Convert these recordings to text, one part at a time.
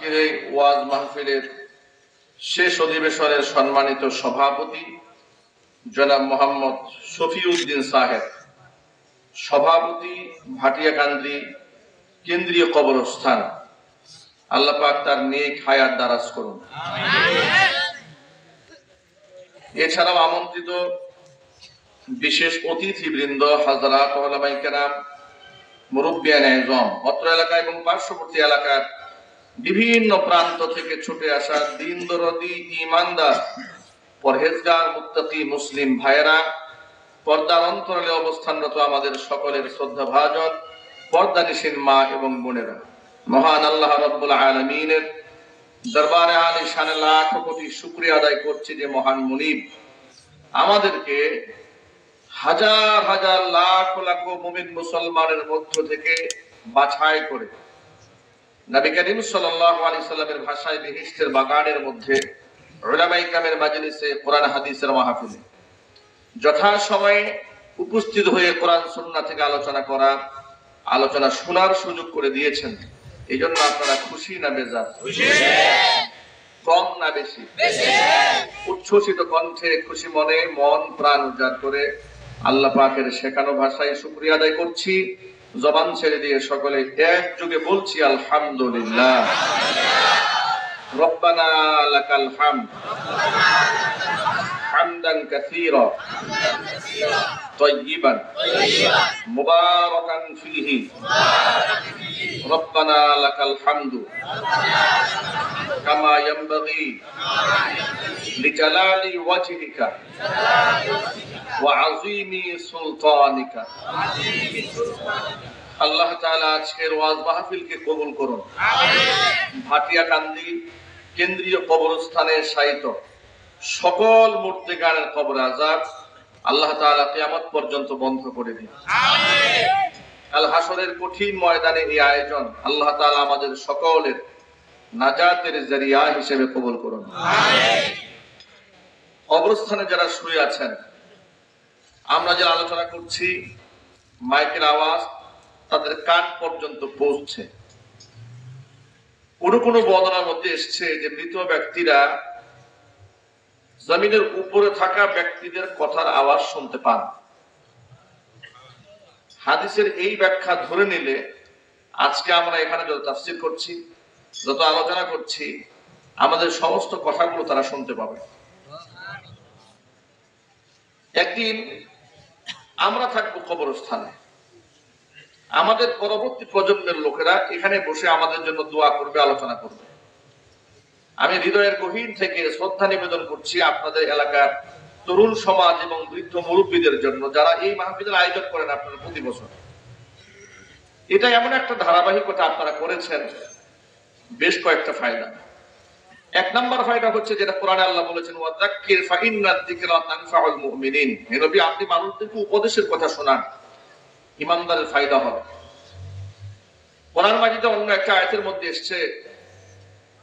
আজকের এই ওয়াজ মাহফিলের শেষ অধিবেশনের সম্মানিত সভাপতি জনাব মোহাম্মদ শফিউদ্দিন সাহেব, সভাপতি ভাটিয়াকান্দি কেন্দ্রীয় কবরস্থান, আল্লাহ পাক তার নেক হায়াত দারাজ করুন। এছাড়াও আমন্ত্রিত বিশেষ অতিথিবৃন্দ, হাজরাত, উলামায়ে কেরাম, মুরব্বিয়ানে আযম, অত্র এলাকা এবং পার্শ্ববর্তী এলাকার বিভিন্ন প্রান্ত থেকে ছুটে আসা দিন দরদি, ঈমানদার, পরহেজগার, মুত্তাকি মুসলিম ভাইয়েরা, পর্দার অন্তরালে অবস্থানরত আমাদের সকলের শ্রদ্ধাভাজন পর্দানিশীন মা এবং বোনেরা, মহান আল্লাহ রাব্বুল আলামিনের দরবারে আলিশানে লাখ কোটি শুকরিয়া আদায় করছি যে মহান মুনিব আমাদেরকে হাজার হাজার লাখ লাখ মুমিন মুসলমানের মধ্য থেকে বাছাই করে নবী করিম সাল্লাল্লাহু আলাইহি সাল্লামের ভাষায় বেহেশতের বাগানের মধ্যে উলামায়ে কেরামের মাজলিসে কোরআন হাদিসের মাহফিলে যথাসময়ে উপস্থিত হয়ে কোরআন সুন্নাহ থেকে আলোচনা শোনার সুযোগ করে দিয়েছেন। এই জন্য আপনারা খুশি না বেজার? কম না বেশি? উচ্ছ্বসিত কণ্ঠে, খুশি মনে, মন প্রাণ উজাড় করে আল্লাহ পাকের শেখানো ভাষায় শুকরিয়া আদায় করছি। জবান ছেড়ে দিয়ে সকলে একযোগে বলছি আলহামদুলিল্লাহ। রব্বানা লাকাল হামদ হামদান কাসীরা তাইয়িবান মুবারাকান ফীহি রব্বানা লাকাল হামদু কামা ইয়ানবাগী লিজালালি ওয়াজহিকা ওয়া আযীমি সুলতানিকা। আল্লাহ তাআলা আজকের ওয়াজ মাহফিলকে কবুল করুন। ভাটিয়াকান্দি কেন্দ্রীয় কবরস্থানে শায়িত সকল মুর্তেগানের কবর আযাব আল্লাহ তাআলা কিয়ামত পর্যন্ত বন্ধ করে দিন। কাল হাসরের কঠিন ময়দানে এই আয়োজন আল্লাহ তাআলা আমাদের সকলের নাজাতের জরিয়া হিসেবে কবুল করুন। কবরস্থানে যারা শুয়ে আছেন, আমরা যারা আলোচনা করছি, মাইকের আওয়াজ তাদের কান পর্যন্ত পৌঁছছে। কোন কোন বর্ণনার মধ্যে এসছে যে মৃত ব্যক্তিরা জমিনের উপরে থাকা ব্যক্তিদের কথার আওয়াজ শুনতে পান। হাদিসের এই ব্যাখ্যা ধরে নিলে আজকে আমরা এখানে যত তাফসীর করছি, যত আলোচনা করছি, আমাদের সমস্ত কথাগুলো তারা শুনতে পাবে। একদিন আমরা থাকবো কবরস্থানে, আমাদের পরবর্তী প্রজন্মের লোকেরা এখানে বসে আমাদের জন্য দোয়া করবে, আলোচনা করবে। আমি হৃদয়ের গভীর থেকে শ্রদ্ধা নিবেদন করছি আপনাদের এলাকার তরুণ সমাজ এবং বৃদ্ধ মুরব্বীদের জন্য, যারা এই মাহফিলের আয়োজন করেন আপনারা প্রতি বছর। এটা এমন একটা ধারাবাহিকতা আপনারা করেছেন, বেশ কয়েকটা ফায়দা। এক নম্বর ফায়দা হচ্ছে যেটা কোরআনে আল্লাহ বলেছেন, ওয়াযাক্কির ফাইন্নাদ যিকরা তানফাউল মুমিনিন। হে নবী, আপনি মানুষদেরকে উপদেশের কথা শোনান, ঈমানদারের ফায়দা হবে। কোরআন মাজিদে অন্য একটা আয়াতের মধ্যে এসেছে,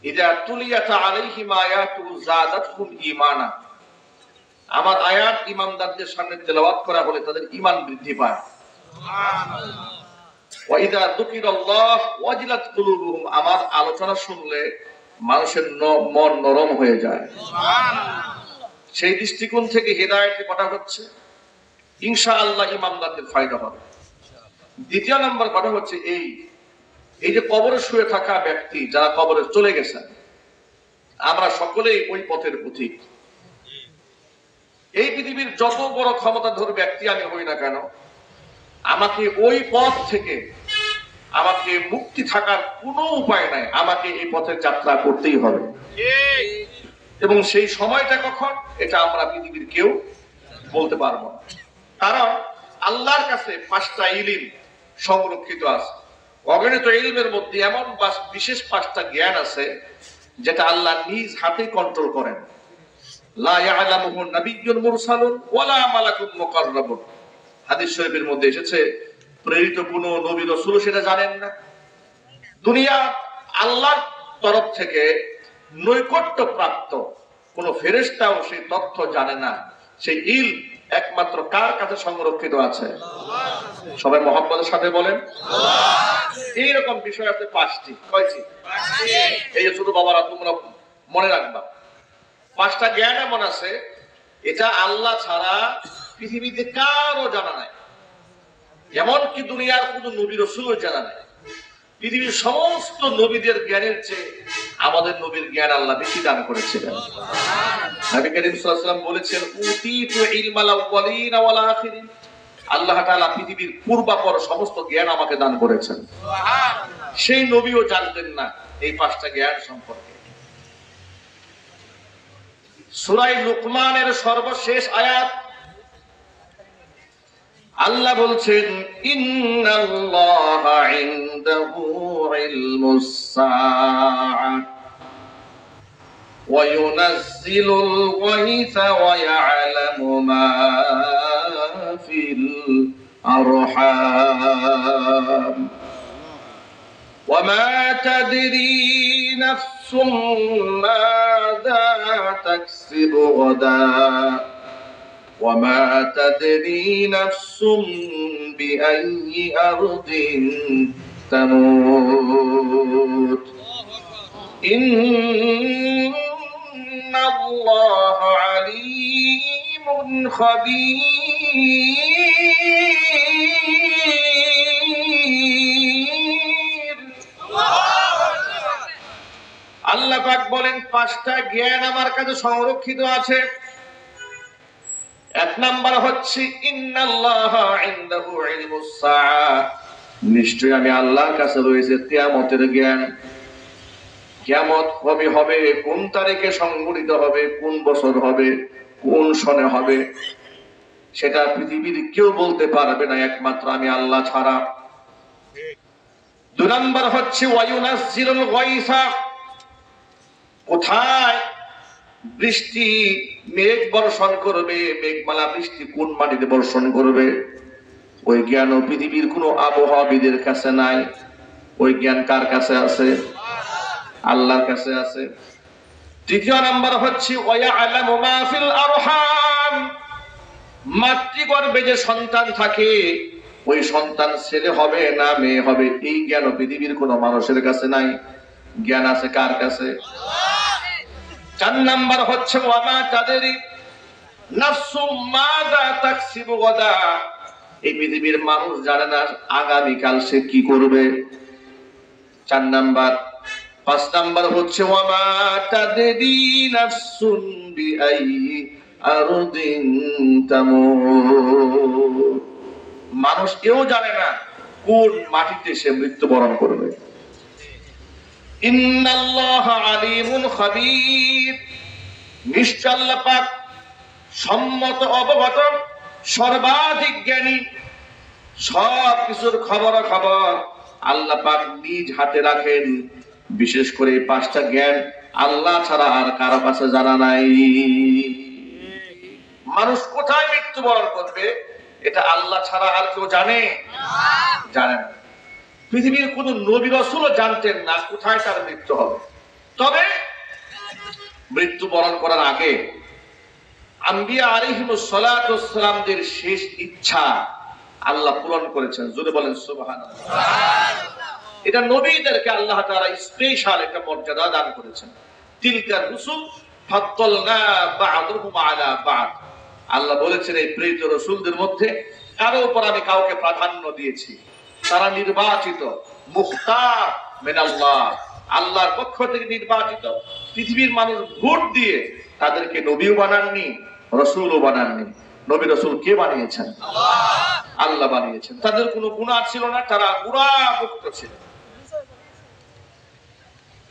ইযা তুলিয়াত আলাইহিম আয়াতু যাদাতহুম ঈমানা। আমার আয়াত ঈমানদারদের সামনে তেলাওয়াত করা হলে তাদের ঈমান বৃদ্ধি পায়। সুবহানাল্লাহ। ওয়া ইযা যুকিরাল্লাহ ওয়াজিলাত কুলুবুহুম। আমার আলোচনা শুনলে মানুষের মন নরম হয়ে যায়। সুবহানাল্লাহ। সেই দৃষ্টিকোণ থেকে হেদায়েতের কথা হচ্ছে, ইনশাআল্লাহ ঈমানদারদের ফায়দা হবে। দ্বিতীয় নম্বর কথা হচ্ছে এই যে কবরে শুয়ে থাকা ব্যক্তি যারা কবরে চলে গেছেন, আমরা সকলেই ওই পথের পথিক। এই পৃথিবীর যত বড় ক্ষমতাধর ব্যক্তি আমি হই না কেন, আমাকে ওই পথ থেকে আমাকে মুক্তি থাকার কোনো উপায় নাই, আমাকে এই পথের যাত্রা করতেই হবে। এবং সেই সময়টা কখন, এটা আমরা পৃথিবীর কেউ বলতে পারবো না। কারণ আল্লাহর কাছে 5টা ইলম সংরক্ষিত আছে। অগণিত ইলমের মধ্যে এমন বিশেষ 5টা জ্ঞান আছে যেটা আল্লাহ নিজ হাতে কন্ট্রোল করেন। লা ইয়ালামুহু নাবিয়্যুন মুরসালুন ওয়ালা মালাকুন মুকাররাবুন। হাদিস শরীফের মধ্যে এসেছে, প্রেরিত কোন নবী রাসূল সেটা জানেন না। দুনিয়া আল্লাহর তরফ থেকে নৈকট্য প্রাপ্ত কোন ফেরেশতাও সেই তথ্য জানে না। সেই ইলম একমাত্র কার কাছে সংরক্ষিত আছে? সবাই মুহাম্মাদের সাথে বলেন। এইরকম বিষয় আছে 5টি। কয়টি? এই যে ছোট বাবারা তোমরা মনে রাখবা, 5টা জ্ঞান এমন আছে এটা আল্লাহ ছাড়া পৃথিবীতে কারো জানা নাই, এমনকি দুনিয়ার কোনো নবী রাসূলও জানা নাই। পৃথিবীর সমস্ত নবীদের জ্ঞানের চেয়ে আমাদের নবীর জ্ঞান আল্লাহ বেশি দান করেছিলেন। নবী করিম সাল্লাল্লাহু আলাইহি ওয়াসাল্লাম বলেছেন, উতীতু ইলমাল আউয়ালিন ওয়াল আখিরিন, আল্লাহ তাআলা পৃথিবীর পূর্বাপর সমস্ত জ্ঞান আমাকে দান করেছেন। সেই নবীও জানতেন না এই 5টা জ্ঞান সম্পর্কে। সূরা লুকমানের সর্বশেষ আয়াত আল্লাহ বলছেন, ইন্নাল্লাহা ইনদাহু ইলমুস সাআ ওয়া ইউনাজ্জিলুল গায়সা ওয়া ইয়া'লামু মা ফিল আরহাম ওয়া মা তাদরি নাফসুম মাযা তাকসিবু গাদা وما تدري نفس بأي أرض تموت إن الله عليم خبير আল্লাহ পাক বলেন 5টা জ্ঞান আমার কাছে সংরক্ষিত আছে। 1 নাম্বার হচ্ছে ইন্নাল্লাহা ইনদাহু ইলমুস সাআ, নিশ্চয়ই আমি আল্লাহর কাছে রয়েছে কিয়ামতের জ্ঞান। কিয়ামত কবে হবে, কোন তারিখে সংঘটিত হবে, কোন বছর হবে, কোন সনে হবে, সেটা পৃথিবীর কেউ বলতে পারবে না একমাত্র আমি আল্লাহ ছাড়া। 2 নাম্বার হচ্ছে ওয়া ইউনাজ্জিলুল গায়সা, কোথায় বৃষ্টি মেঘ বর্ষণ করবে, মেঘমালা বৃষ্টি কোন মাটিতে বর্ষণ করবে, ওই জ্ঞান পৃথিবীর কোন আবহাওয়াবিদের কাছে নাই। ওই জ্ঞান কার কাছে আছে? আল্লাহর কাছে আছে। 3 নাম্বার হচ্ছে ওয়া ইয়া'লামু মা ফিল আরহাম, মাতৃগর্ভে যে সন্তান থাকে ওই সন্তান ছেলে হবে না মেয়ে হবে, এই জ্ঞান পৃথিবীর কোন মানুষের কাছে নাই। জ্ঞান আছে কার কাছে? 4 নাম্বার হচ্ছে ওয়া মা তাদরি নাফসুম মাযা তাকসিবু গাদা, এই পৃথিবীর মানুষ জানে না আগামীকাল সে কি করবে। 4 নাম্বার। 5 নাম্বার হচ্ছে ওয়া মা তাদরি নাফসুন বিআইয়ি আরদিন তামুত, মানুষ কেউ জানে না কোন মাটিতে সে মৃত্যুবরণ করবে। ইন্নাল্লাহা আলিমুন খাবীর, নিশ্চয় আল্লাহ পাক সম্মত অবগত সর্বাধিক জ্ঞানী, সব কিছুর খবর আল্লাহ পাক নিজ হাতে রাখেন। বিশেষ করে 5টা জ্ঞান আল্লাহ ছাড়া আর কারো কাছে জানা নাই। মানুষ কোথায় মৃত্যুবরণ করবে এটা আল্লাহ ছাড়া আর কেউ জানে? জানে না। পৃথিবীর কোন নবী রাসূলও জানতেন না কোথায় তার মৃত্যু হবে। তবে মৃত্যুবরণ করার আগে আম্বিয়া আলাইহিমুস সালাতু ওয়াস সালামদের শেষ ইচ্ছা আল্লাহ পূরণ করেছেন। জোরে বলেন সুবহানাল্লাহ। এটা নবীদেরকে আল্লাহ তাআলা স্পেশাল একটা মর্যাদা দান করেছেন। তিলকা রুসুল ফাদ্দালনা বা'দুহুম আলা বা'দ, আল্লাহ বলেছেন এই প্রেরিত রাসূলদের মধ্যে কারো উপর আমি কাউকে প্রাধান্য দিয়েছি। তারা নির্বাচিত, মুখতার মিনাল্লাহ, আল্লাহর পক্ষ থেকে নির্বাচিত। পৃথিবীর মানুষ ভোট দিয়ে তাদেরকে নবীও বানাননি, রাসূলও বানাননি। নবী রাসূল কে বানিয়েছেন? আল্লাহ বানিয়েছেন। তাদের কোনো গুনাহ ছিল না, তারা গুনাহ মুক্ত ছিল।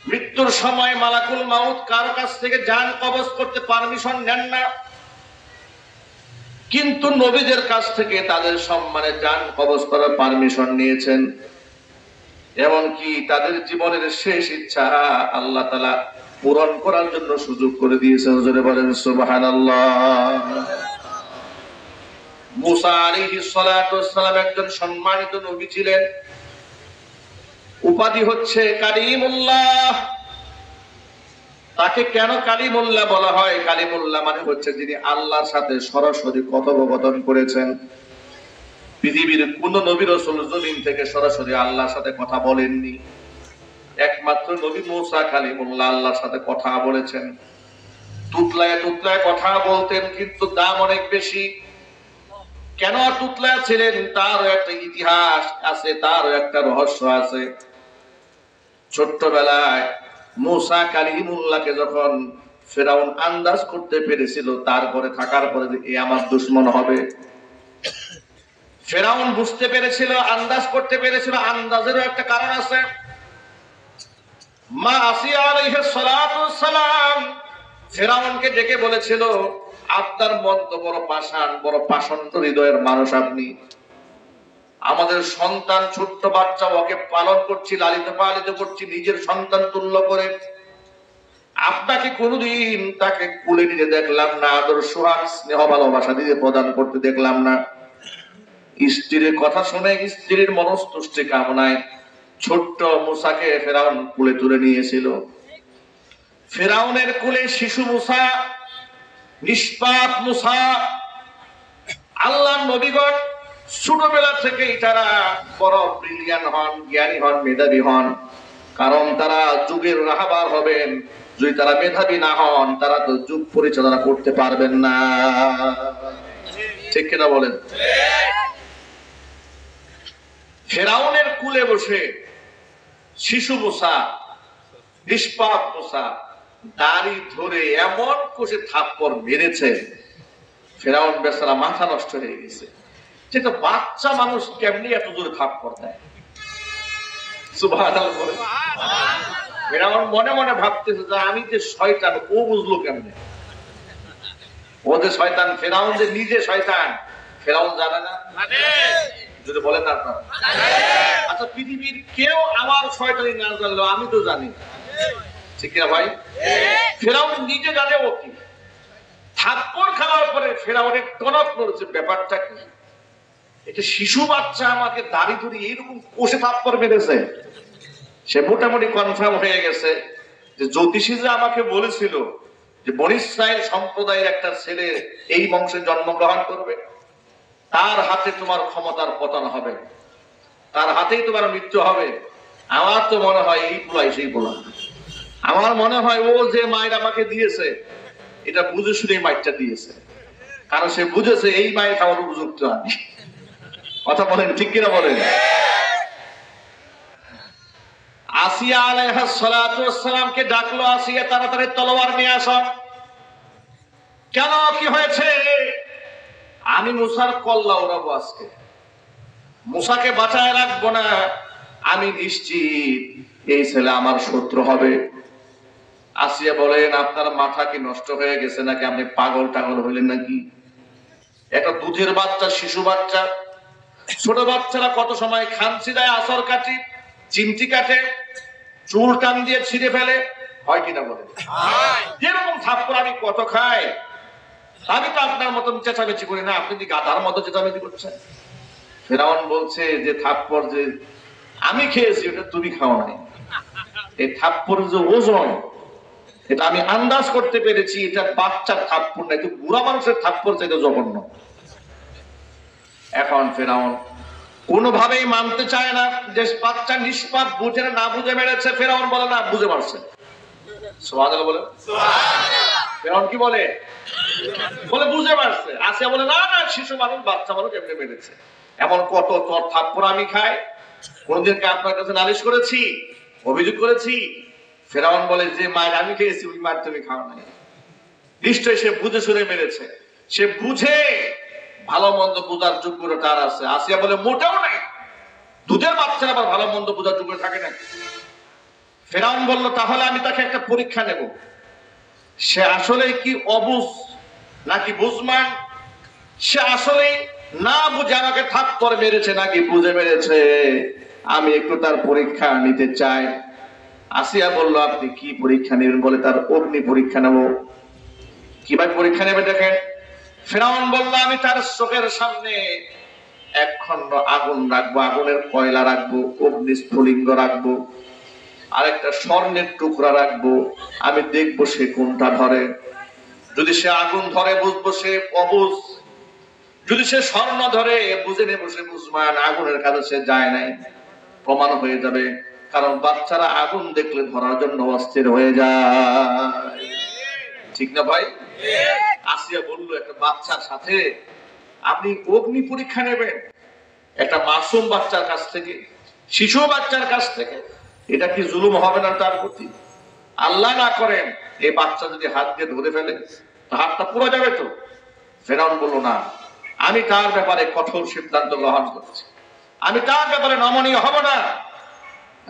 মৃত্যুর সময় মালাকুল মাউত কার কাছ থেকে জান কবজ করতে পারমিশন নেন না, কিন্তু নবীদের কাছ থেকে তাদের সম্মানে জান কবজ করার পারমিশন নিয়েছেন। এমনকি তাদের জীবনের শেষ ইচ্ছা আল্লাহ তাআলা পূরণ করার জন্য সুযোগ করে দিয়েছেন। জোরে বলেন সুবহানাল্লাহ। মুসা আলাইহিস সালাতু ওয়াস সালাম একজন সম্মানিত নবী ছিলেন, উপাধি হচ্ছে কালিমুল্লাহ। তাকে কেন কালিমুল্লাহ বলা হয়? কালিমুল্লাহ মানে হচ্ছে যিনি আল্লাহর সাথে সরাসরি কথোপকথন করেছেন। পৃথিবীর কোন নবী রাসূল জমিন থেকে সরাসরি আল্লাহর সাথে কথা বলেননি। একমাত্র নবী মূসা কালিমুল্লাহ আল্লাহর সাথে কথা বলেছেন। তুতলায় তুতলায় কথা বলতেন, কিন্তু দাম অনেক বেশি। কেন তুতলায় ছিলেন তারও একটা ইতিহাস আছে, তারও একটা রহস্য আছে। ছোট্টবেলায় মূসা কালিমুল্লাহকে যখন ফেরাউন আন্দাজ করতে পেরেছিল, তারপরে থাকার পরে যে এ আমার দুশমন হবে, ফেরাউন বুঝতে পেরেছিল, আন্দাজ করতে পেরেছিল। আন্দাজেরও একটা কারণ আছে। মা আসিয়া আলাইহিস সালাতু ওয়াস সালাম ফেরাউনকে ডেকে বলেছিল, আপনার মন তো বড় পাষাণ, বড় পাষণ্ড হৃদয়ের মানুষ আপনি। আমাদের সন্তান ছোট্ট বাচ্চা, ওকে পালন করছি, লালিত পালিত করছি নিজের সন্তান তুল্য করে। আপনাকে কোনোদিন তাকে কুলে নিতে দেখলাম না, আদর সোহাগ স্নেহ ভালোবাসা দিয়ে প্রদান করতে দেখলাম না। স্ত্রীর কথা শুনে স্ত্রীর মনস্তুষ্টি কামনায় ছোট্ট মূসাকে ফেরাউন কুলে তুলে নিয়েছিল। ফেরাউনের কুলে শিশু মূসা, নিষ্পাপ মূসা। আল্লাহর নবীগণ ছোটবেলা থেকেই তারা বড় ব্রিলিয়ান্ট হন, জ্ঞানী হন, মেধাবী হন। কারণ তারা যুগের রাহবার হবেন। যদি তারা মেধাবী না হন, তারা তো যুগ পরিচালনা করতে পারবেন না। ঠিক কিনা বলেন? ফেরাউনের কুলে বসে শিশু মূসা, নিষ্পাপ মূসা দাড়ি ধরে এমন কষে থাপ্পড় মেরেছে, ফেরাউন বেচারা মাথা নষ্ট হয়ে গেছে। সেটা বাচ্চা মানুষ কেমনি এত জোরে থাপ্পড় দেয়? সুবহানাল্লাহ বলে। ফেরাউন মনে মনে ভাবতেছে যে আমি যে শয়তান, ও বুঝলো কেমনে? ও যে শয়তান, ফেরাউন যে নিজে শয়তান, ফেরাউন জানে না? যদি বলেন না আপনারা। আচ্ছা, পৃথিবীর কেউ আমার শয়তানি না জানলো আমি তো জানি। ঠিক না ভাই? ফেরাউন নিজে জানে ও কি। থাপ্পড় খাওয়ার পরে ফেরাউনের টনক নড়ছে, ব্যাপারটা কি? এটা শিশু বাচ্চা আমাকে দাড়ি ধরে এইরকম কষে থাপ্পড় মেরেছে। সে মোটামুটি কনফার্ম হয়ে গেছে যে জ্যোতিষী যে আমাকে বলেছিল যে বনী ইসরাইল সম্প্রদায়ের একটা ছেলে এই বংশে জন্মগ্রহণ করবে, তার হাতে তোমার ক্ষমতার পতন হবে, তার হাতেই তোমার মৃত্যু হবে। আমার তো মনে হয় এই পোলাই সেই পোলা। আমার মনে হয় ও যে মায়ের আমাকে দিয়েছে, এটা বুঝে শুনে মাইরটা দিয়েছে। কারণ সে বুঝেছে এই মায়ের খাওয়ার উপযুক্ত আমি। কথা বলেন, ঠিক কিনা বলেন? আসিয়া আলাইহিস সালাতু ওয়াস সালামকে ডাকলো, আসিয়া তাড়াতাড়ি তলোয়ার নিয়ে আসো। কেন, কি হয়েছে? আমি মূসার কল্লা উড়াবো আজকে, মূসাকে বাঁচায় রাখবো না। আমি নিশ্চিত এই ছেলে আমার শত্রু হবে। আসিয়া বলেন, আপনার মাথা কি নষ্ট হয়ে গেছে নাকি? আপনি পাগল টাগল হইলেন নাকি? একটা দুধের বাচ্চা, শিশু বাচ্চা, ছোট বাচ্চারা কত সময় খামচি দেয়, আসর কাটি, চিমটি কাটে, চুল টান দিয়ে ছিঁড়ে ফেলে, হয় কিনা বলে? যেরকম থাপ্পড় আমি কত খাই। আমি তো আপনার মতন চেঁচামেচি করি না, আপনি কি গাধার মতো চেঁচামেচি করছেন? ফেরাউন বলছে যে থাপ্পড় যে আমি খেয়েছি ওটা তুমি খাও নাই। এই থাপ্পড় যে ওজন, এটা আমি আন্দাজ করতে পেরেছি, এটা বাচ্চার থাপ্পড় না, এটা বুড়া মানুষের থাপ্পড় চাইতে জঘন্য। এখন ফেরাউন কোনোভাবেই মানতে চায় না যে বাচ্চা নিষ্পাপ, বুঝে না বুঝে মেরেছে। ফেরাউন বলে না, বুঝে মারছে। সুবহানাল্লাহ বলে। ফেরাউন কি বলে? বলে বুঝে মারছে। আসিয়া বলে না না, শিশু মানুষ, বাচ্চা মানুষ এমনি মেরেছে। এমন কত তোর থাপ্পড় আমি খাই, কোনদিনকে আপনার কাছে নালিশ করেছি, অভিযোগ করেছি? ফেরাউন বলে যে মায়ের আমি খেয়েছি ওই মায়ের তুমি খাও নাই। নিশ্চয়ই সে বুঝে শুনে মেরেছে। সে বুঝে ভালো মন্দ বোঝার যোগ্যতা তার আছে। আসিয়া বলে মোটেও নাই, দুধের বাচ্চারা আবার ভালো মন্দ বোঝার যোগ্য থাকে না। ফেরাউন বলল তাহলে আমি তাকে একটা পরীক্ষা নেব, সে আসলে কি অবুঝ নাকি বুঝমান, সে আসলে না বুঝে আমাকে থাপ্পড় মেরেছে নাকি বুঝে মেরেছে, আমি একটু তার পরীক্ষা নিতে চাই। আসিয়া বলল আপনি কি পরীক্ষা নেবেন? বলে তার অগ্নি পরীক্ষা নেব। কিভাবে পরীক্ষা নেবে দেখেন। ফেরাউন বলল আমি তার চোখের সামনে এক খন্ড আগুন রাখবো, আগুনের কয়লা রাখবো, অগ্নি স্ফুলিঙ্গ রাখবো, আর একটা স্বর্ণের টুকরা রাখবো। আমি দেখবো সে কোনটা ধরে। যদি সে আগুন ধরে বুঝবো সে অবুঝ, যদি সে স্বর্ণ ধরে বুঝে নেব সে মুসলমান, আগুনের কাছে সে যায় নাই, প্রমাণ হয়ে যাবে। কারণ বাচ্চারা আগুন দেখলে ধরার জন্য অস্থির হয়ে যায়, ঠিক না ভাই? আসিয়া বললো একটা বাচ্চার সাথে আপনি অগ্নি পরীক্ষা নেবেন, একটা মাসুম বাচ্চার কাছ থেকে, শিশু বাচ্চার কাছ থেকে, এটা কি জুলুম হবে না তার প্রতি? আল্লাহ না করেন এই বাচ্চা যদি হাত দিয়ে ধরে ফেলে হাতটা পুরো যাবে তো। ফেরাউন বলল না, আমি তার ব্যাপারে কঠোর সিদ্ধান্ত গ্রহণ করছি, আমি তার ব্যাপারে নমনীয় হব না,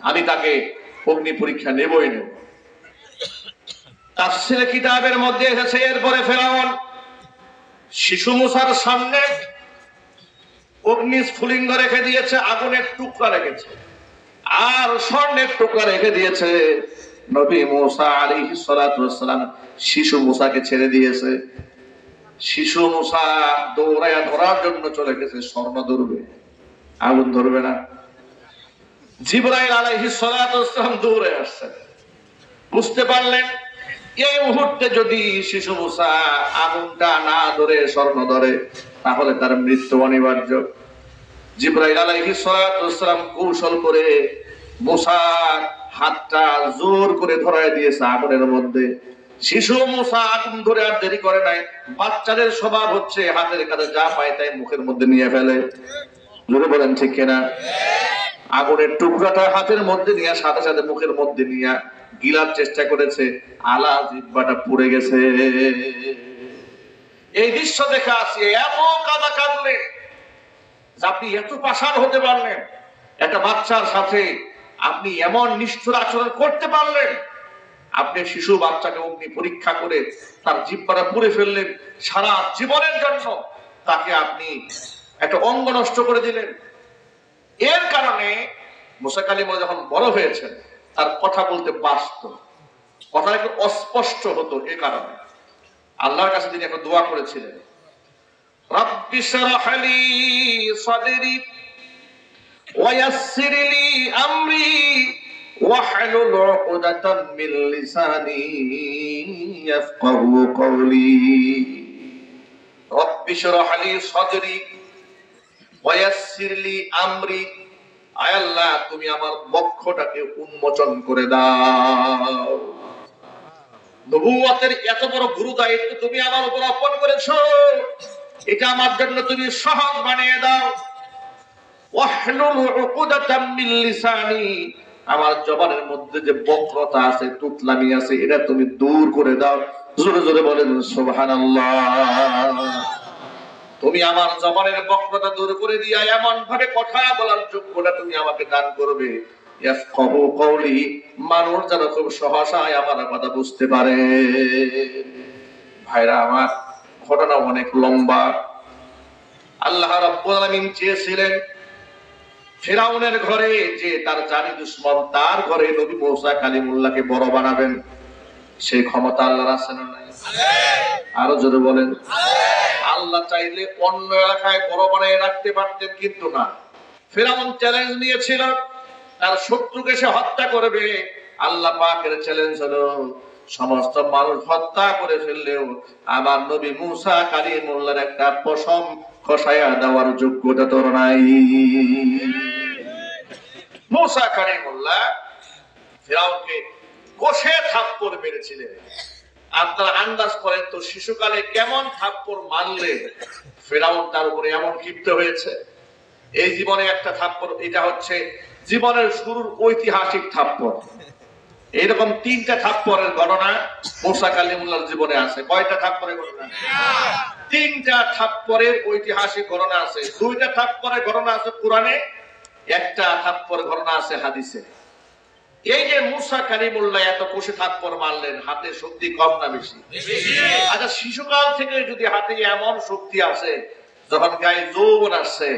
আমি তাকে অগ্নি পরীক্ষা নেবই নেব। তাফসীরে কিতাবের মধ্যে এসেছে এরপরে ফেরাউন শিশু মুসার সামনে অগ্নি স্ফুলিঙ্গ রেখে দিয়েছে, আগুনের টুকরা রেখেছে, আর স্বর্ণের টুকরা রেখে দিয়েছে। নবী মুসা আলাইহিস সালাতু ওয়াস সালাম শিশু মুসাকে ছেড়ে দিয়েছে। শিশু মুসা দৌড়ায়া ধরার জন্য চলে গেছে, স্বর্ণ ধরবে, আগুন ধরবে না। জিবরাইল আলাইহিস সালাতু ওয়াস সালাম দৌড়ে আসছেন, বুঝতে পারলেন এই মুহূর্তে যদি শিশু মুসা আগুনটা না ধরে স্বর্ণ ধরে তাহলে তার মৃত্যু অনিবার্য। জিবরাইল আলাইহিস সালাতু ওয়াস সালাম কৌশল করে মুসার হাতটা জোর করে ধরায় দিয়েছে আগুনের মধ্যে। শিশু মুসা আগুন ধরে আর দেরি করে নাই। বাচ্চাদের স্বভাব হচ্ছে হাতের কাছে যা পায় তাই মুখের মধ্যে নিয়ে ফেলে, জোরে বলেন ঠিক কিনা? আগুনের টুকরাটা হাতের মধ্যে নিয়ে সাথে সাথে মুখের মধ্যে নিয়ে গিলার চেষ্টা করেছে, আলা জিহ্বাটা পুড়ে গেছে। এই দৃশ্য দেখে আসি এমন কাঁদা কাঁদলেন, আপনি এত পাষাণ হতে পারলেন, একটা বাচ্চার সাথে আপনি এমন নিষ্ঠুর আচরণ করতে পারলেন, আপনি শিশু বাচ্চাকে অগ্নি পরীক্ষা করে তার জিহ্বাটা পুড়ে ফেললেন, সারা জীবনের জন্য তাকে আপনি একটা অঙ্গ নষ্ট করে দিলেন। এর কারণে মুসা কালিম যখন বড় হয়েছেন তার কথা বলতে বাসত, কথা একটু অস্পষ্ট হতো। এ কারণে আল্লাহর কাছে তিনি একটা দোয়া করেছিলেন, রাব্বি শরহ লি সাদরি ওয়া ইয়াসসির লি আমরি ওয়াহলুল উকদাতাম মিন লিসানি ইয়াফকাহু কওলি। রাব্বি শরহ লি সাদরি ওয়া ইয়াসসির লি আমরি, আয় আল্লাহ তুমি আমার বক্ষটাকে উন্মোচন করে দাও। নবুয়তের এত বড় গুরু দায়িত্ব তুমি আমার উপর অর্পণ করেছো, এটা আমার জন্য তুমি সহজ বানিয়ে দাও। ওয়াহলুল উকদাতাম মিন লিসানি, আমার জবানের মধ্যে যে বক্রতা আছে, তুতলামি আছে, এটা তুমি দূর করে দাও। জোরে জোরে বলেন সুবহানাল্লাহ। তুমি আমার জবানের বক্রতা দূর করে দিয়া এমন ভাবে কথা বলার যোগ্যতা তুমি আমাকে দান করবে, ইয়াফকাহু কওলি, মানুষ যেন খুব সহসায় আমার কথা বুঝতে পারে। ভাইরা আমার, ঘটনা অনেক লম্বা। আল্লাহ রাব্বুল আলামিন চেয়েছিলেন ফিরাউনের ঘরে যে তার জানি দুশমন, তার ঘরে নবী মুসা কালিমুল্লাহকে বড় বানাবেন। সেই ক্ষমতা আল্লাহর আছে না নাই? আরো জোরে বলেন। আল্লাহ চাইলে অন্য এলাকায় বড় বানিয়ে রাখতে পারতেন, কিন্তু না। ফিরাউন চ্যালেঞ্জ নিয়েছিল তার শত্রুকে সে হত্যা করবে। আল্লাহ পাকের চ্যালেঞ্জ হলো সমস্ত মানুষ হত্যা করে ফেললেও আমার নবী মুসা কালিমুল্লাহর একটা পশম খসায়া দেওয়ার যোগ্যতা তোর নাই। মুসা কালিমুল্লাহ ফিরাউনকে কষে থাপ্পড় মেরেছিলেন। আপনারা আন্দাজ করেন তো শিশুকালে কেমন থাপ্পড় মারলে ফিরাউন তার উপরে এমন ক্ষিপ্ত হয়েছে। এই জীবনে একটা থাপ্পড়, এটা হচ্ছে জীবনের শুরুর ঐতিহাসিক থাপ্পড়। এইরকম 3টা থাপ্পড়ের ঘটনা মুসা কালিমুল্লাহর জীবনে আছে। কয়টা থাপ্পড়ের ঘটনা? 3টা থাপ্পড়ের ঐতিহাসিক ঘটনা আছে। 2টা থাপ্পড়ের ঘটনা আছে কোরআনে, একটা থাপ্পড়ের ঘটনা আছে হাদিসে। এই যে মুসা কালিমুল্লাহ এত কষে থাপ্পড় মারলেন, হাতে শক্তি কম না বেশি? আচ্ছা, শিশুকাল থেকে যদি হাতে এমন শক্তি আসে, যখন গায়ে যৌবন আসছে,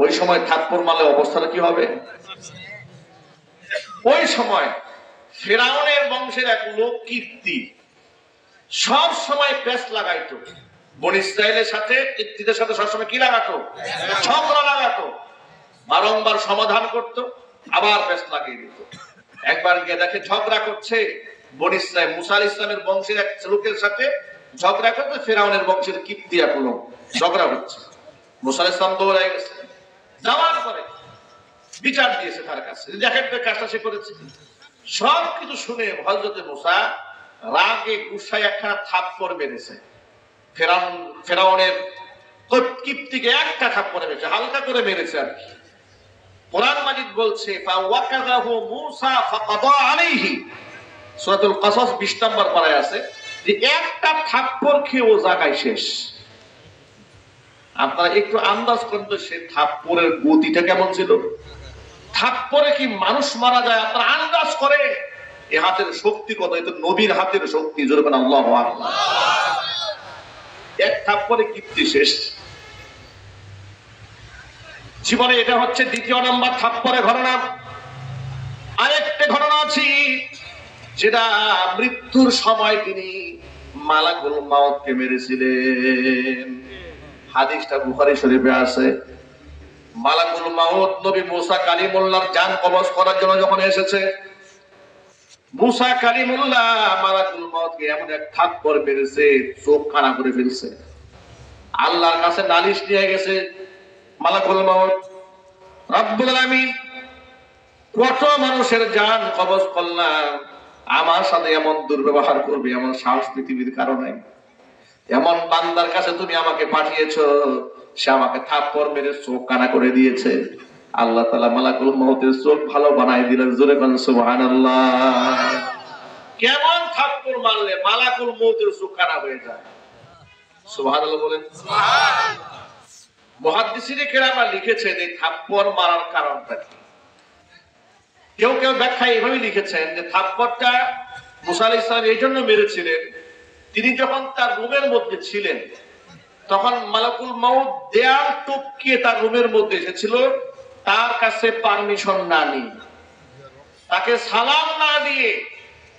ওই সময় থাপ্পড় মারলে অবস্থাটা কি হবে? ওই সময় ফিরাউনের বংশের এক লোক কীর্তি সব সময় পেশ লাগাইতো। বনী ইসরাইলের সাথে, কীর্তিদের সাথে সবসময় কি লাগাতো? ঝগড়া লাগাতো, বারংবার সমাধান করত, আবার পেশ লাগিয়ে দিত। একবার গিয়ে দেখে ঝগড়া করছে বনী ইসরাইল, মুসা আলাইহিস সালামের বংশের এক লোকের সাথে ঝগড়া করতে ফিরাউনের বংশের কীর্তি এক লোক ঝগড়া হচ্ছে। মুসা আলাইহিস সালাম দৌড়ায় গেছে, যাওয়ার পরে বিচার দিয়েছে তার কাছে, দেখেন তো কাজটা সে করেছে। সবকিছু শুনে হযরতে মুসা রাগে গুসায় একটা থাপ্পড় মেরেছে। ফেরাউনের কিপ্তিকে একটা থাপ্পড় মেরেছে, হালকা করে মেরেছে আর কি। কোরআন মাজিদ বলছে ফাওয়াকাযাহু মূসা ফাকাদা আলাইহি, সূরাতুল কাসাস 20 নম্বর পারায় আছে যে একটা থাপ্পড় খেয়ে ও জায়গায় শেষ। আপনারা একটু আন্দাজ করেন তো সে থাপ্পড়ের গতিটা কেমন ছিল। থাপ্পড়ে কি মানুষ মারা যায়? আপনারা আন্দাজ করে এ হাতের শক্তি কত? এটা নবীর হাতের শক্তি। জোরে বলেন আল্লাহু আকবার। এক থাপ্পড়ে কীর্তি শেষ। জীবনে এটা হচ্ছে দ্বিতীয় নাম্বার থাপ্পড়ের ঘটনা। আরেকটা ঘটনা আছে যেটা মৃত্যুর সময় তিনি মালাকুল মাউতকে মেরেছিলেন। হাদিসটা বুখারী শরীফে আছে। মালাকুল মাউত নবী মুসা কালিমুল্লাহর জান কবজ করার জন্য যখন এসেছে, মুসা কালিমুল্লাহ মালাকুল মাউতকে এমন এক থাপ্পড় মেরেছে, চোখ কানা করে ফেলছে। আল্লাহর কাছে নালিশ নিয়ে গেছে মালাকুল মাউত, রব্বুল আলামিন কত মানুষের জান কবজ করলাম, আমার সাথে এমন দুর্ব্যবহার করবে এমন সাহস পৃথিবীর কারণে। এমন বান্দার কাছে তুমি আমাকে পাঠিয়েছো, সে আমাকে থাপ্পড় মেরে চোখ কানা করে দিয়েছে। আল্লাহ তাআলা মালাকুল মাউতের চোখ ভালো বানাই দিলেন। জোরে বলেন সুবহানাল্লাহ। কেমন থাপ্পড় মারলে মালাকুল মাউতের চোখ কানা হয়ে যায়? সুবহানাল্লাহ বলেন। মুহাদ্দিসিনে কেরামা লিখেছেন এই থাপ্পড় মারার কারণটা কি। কেউ কেউ ব্যাখ্যা এইভাবে লিখেছেন যে থাপ্পড়টা মুসা আলাইহিস সালাম এই জন্য মেরেছিলেন, তিনি যখন তার রুমের মধ্যে ছিলেন তখন মালাকুল মাউত দেয়াল টপকিয়ে তার রুমের মধ্যে এসেছিল, তার কাছে পারমিশন না নিয়ে, তাকে সালাম না দিয়ে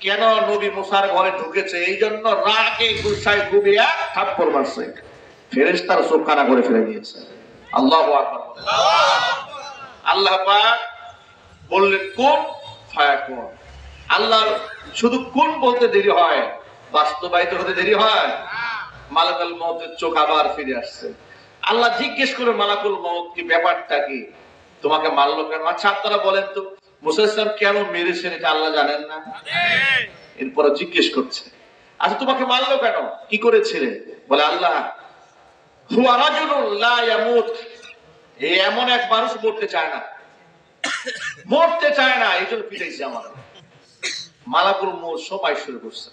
কেন নবী মুসার ঘরে ঢুকেছে, এই জন্য রাগে গুসায় ঘুমিয়ে এক থাপ্পড় মারছে, ফেরেশতার চোখ কানা করে ফেলে দিয়েছে। আল্লাহু আকবার। আল্লাহ পাক বললেন কোন ফায়াকুন। আল্লাহ শুধু কোন বলতে দেরি হয়, বাস্তবায়িত হতে দেরি হয়। মালাকুল মাউতের চোখ আবার ফিরে আসছে। আল্লাহ জিজ্ঞেস করে মালাকুল মাউত কি ব্যাপারটা কি, তোমাকে মারলো কেন? আচ্ছা আপনারা বলেন তো মুসা আলাইহিস সালাম কেন মেরেছেন এটা আল্লাহ জানেন না? এরপরে জিজ্ঞেস করছে আচ্ছা তোমাকে মারলো কেন, কি করেছিলেন? বলে আল্লাহ হুয়া রাজুলুন লা ইয়ামুত, এমন এক মানুষ মরতে চায় না, মরতে চায় না, এই জন্য পিটাইছে আমার। মালাকুল মাউত সবাই শুরু করছে।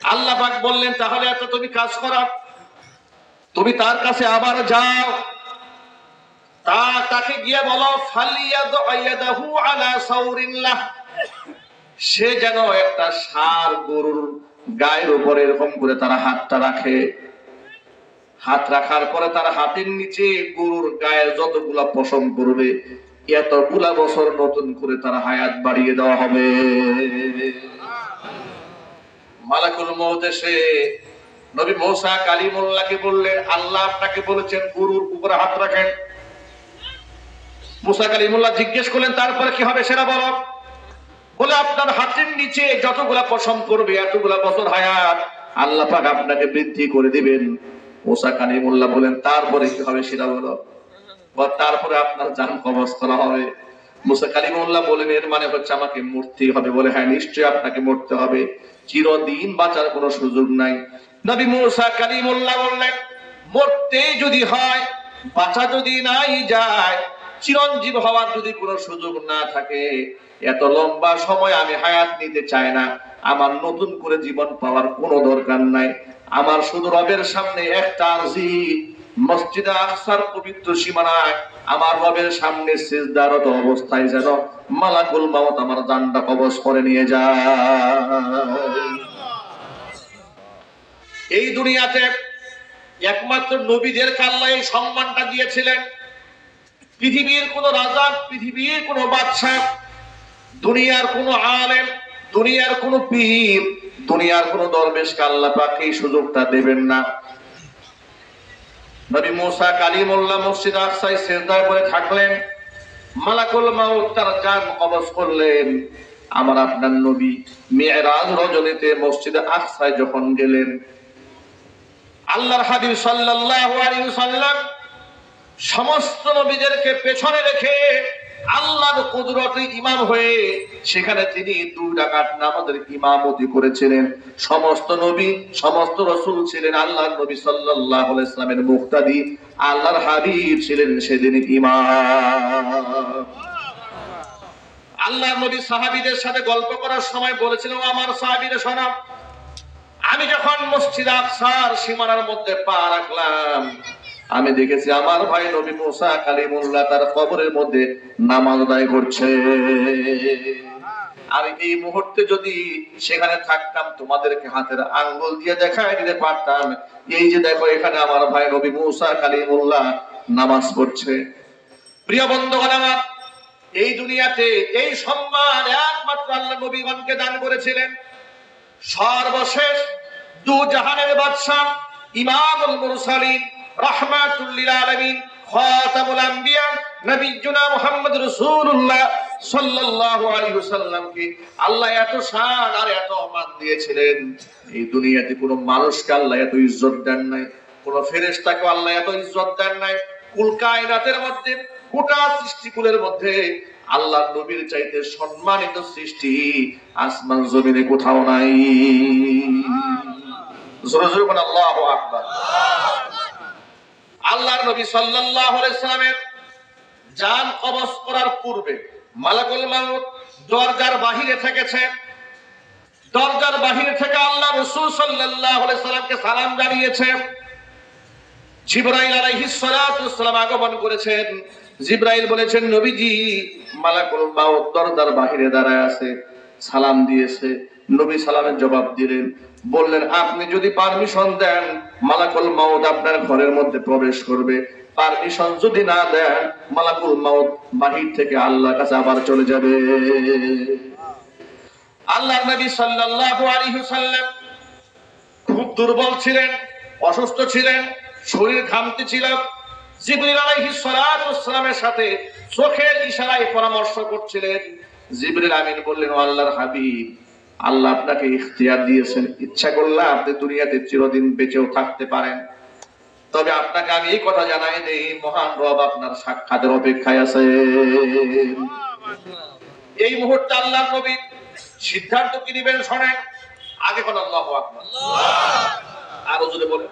আল্লাহ পাক বললেন তাহলে এত তুমি কাজ করো, তুমি তার কাছে আবার যাও, তাকে গিয়ে বলো ফালিয়াদু আয়াদাহু আলা সাউরিল্লাহ, সে যেন একটা ষাঁড় গরুর গায়ের উপরে এরকম করে তারা হাতটা রাখে। হাত রাখার পরে তার হাতের নিচে গরুর গায়ের যতগুলা পশম করবে এতগুলা বছর নতুন করে তার হায়াত বাড়িয়ে দেওয়া হবে। মালাকুল মাউত এসে নবী মুসা কালিমুল্লাহকে বললেন আল্লাহ আপনাকে বলেছেন গরুর উপরে হাত রাখেন। মুসা কালিমুল্লাহ জিজ্ঞেস করলেন তারপরে কি হবে সেটা বলো। বলে আপনার হাতের নিচে যতগুলা পশম করবে এতগুলা বছর হায়াত আল্লাহ পাক আপনাকে বৃদ্ধি করে দিবেন। মুসা কালিমুল্লাহ বলেন তারপরে কি হবে সেটা বলো। তারপরে আপনার জান কবজ করা হবে। মুসা কালিমুল্লাহ বলেন এর মানে হচ্ছে আমাকে মরতেই হবে। বলে হ্যাঁ নিশ্চয়ই আপনাকে মরতে হবে, চিরদিন বাঁচার কোনো সুযোগ নাই। নবী মুসা কালিমুল্লাহ বললেন মরতে যদি হয়, বাঁচা যদি নাই যায়, চিরঞ্জীব হওয়ার যদি কোনো সুযোগ না থাকে, এত লম্বা সময় আমি হায়াত নিতে চাই না। আমার নতুন করে জীবন পাওয়ার কোনো দরকার নাই। আমার শুধু রবের সামনে একটা আরজি, মসজিদে আকসার পবিত্র সীমানায় আমার রবের সামনে সিজদারত অবস্থায় যেন মালাকুল মাউত আমার জানটা কবজ করে নিয়ে যায়। এই দুনিয়াতে একমাত্র নবীদেরকে আল্লাহ এই সম্মানটা দিয়েছিলেন। পৃথিবীর কোন রাজা, পৃথিবীর কোন বাদশা, দুনিয়ার কোন আলেম, দুনিয়ার কোন পীর, দুনিয়ার কোন দরবেশকে আল্লাহ পাক এই সুযোগটা দেবেন না। নবী মুসা কালিমুল্লাহ মসজিদে আকসায় সিজদায় পড়ে থাকলেন, মালাকুল মাউত তার জান কবজ করলেন। আমার আপনার নবী মিরাজ রজনীতে মসজিদে আকসায় যখন গেলেন, আল্লাহর হাবিব সাল্লাল্লাহু আলাইহি ওয়াসাল্লাম সমস্ত নবীদেরকে পেছনে রেখে আল্লাহর কুদরতে ইমাম হয়ে সেখানে তিনি 2 রাকাত নামাজের ইমামতি করেছিলেন। সমস্ত নবী সমস্ত রাসূল ছিলেন আল্লাহর নবী সাল্লাল্লাহু আলাইহি ওয়াসাল্লামের মুক্তাদি, আল্লাহর হাবিব ছিলেন সেদিন ইমাম। আল্লাহর নবী সাহাবীদের সাথে গল্প করার সময় বলেছিলেন, আমার সাহাবীরা শোনো, আমি যখন মসজিদ আকসার সীমানার মধ্যে পা রাখলাম, আমি দেখেছি আমার ভাই নবী মুসা কালিমুল্লাহ তার কবরের মধ্যে নামাজ আদায় করছে। আমি এই মুহূর্তে যদি সেখানে থাকতাম তোমাদেরকে হাতের আঙ্গুল দিয়ে দেখায় দিতে পারতাম, এই যে দেখো এখানে আমার ভাই নবী মুসা কালিমুল্লাহ নামাজ পড়ছে। প্রিয় বন্ধুগণ আমার, এই দুনিয়াতে এই সম্মান একমাত্র আল্লাহ নবীগণকে দান করেছিলেন। সর্বশেষ 2 জাহানের বাদশা ইমামুল মুরসালিন রাহমাতুল লিল আলামিন খাতামুল আম্বিয়া নবিয়ুনা মুহাম্মদ রাসূলুল্লাহ সাল্লাল্লাহু আলাইহি ওয়াসাল্লামকে আল্লাহ এত শান আর এত মান দিয়েছিলেন, এই দুনিয়াতে কোনো মানুষকে আল্লাহ এত ইজ্জত দেন নাই, কোনো ফেরেশতাকে আল্লাহ এত ইজ্জত দেন নাই। কুল কায়নাতের মধ্যে, গোটা সৃষ্টিকুলের মধ্যে আল্লাহর নবীর চাইতে সম্মানিত সৃষ্টি আসমান জমিনে কোথাও নাই। জোরে জোরে বলেন আল্লাহু আকবার। আল্লাহর নবী সাল্লাল্লাহু আলাইহি ওয়াসাল্লামের জান কবজ করার পূর্বে মালাকুল মাউত দরজার বাহিরে থেকেছে। দরজার বাহিরে থেকে আল্লাহ রাসূল সাল্লাল্লাহু আলাইহি ওয়াসাল্লামকে সালাম জানিয়েছে। জিবরাইল আলাইহিস সালাতু ওয়াস সালাম আগমন করেছেন। জিবরাইল বলেছেন, নবীজি মালাকুল মাউত দরজার বাহিরে দাঁড়ায় আছে, সালাম দিয়েছে। নবী সালামের জবাব দিলেন, বললেন আপনি যদি পারমিশন দেন মালাকুল মাউত আপনার ঘরের মধ্যে প্রবেশ করবে, পারমিশন যদি না দেন মালাকুল মাউত বাহির থেকে আল্লাহর কাছে আবার চলে যাবে। আল্লাহর নবী সাল্লাল্লাহু আলাইহি ওয়াসাল্লাম খুব দুর্বল ছিলেন, অসুস্থ ছিলেন, শরীর ঘামতে ছিল। জিবরিল আলাইহিস সালাতু ওয়াস সালামের সাথে চোখের ইশারায় পরামর্শ করছিলেন। জিবরিল আমিন বললেন, ও আল্লাহর হাবিব, আল্লাহ আপনাকে ইখতিয়ার দিয়েছেন, ইচ্ছা করলে আপনি দুনিয়াতে চিরদিন বেঁচেও থাকতে পারেন, তবে আপনাকে আমি এই কথা জানাই দেই, মহান রব আপনার সাক্ষাতের অপেক্ষায় আছে। এই মুহূর্তে আল্লাহর নবী সিদ্ধান্ত কি নেবেন শোনেন। আগে কোন আল্লাহু আকবার, আরো জোরে বলেন।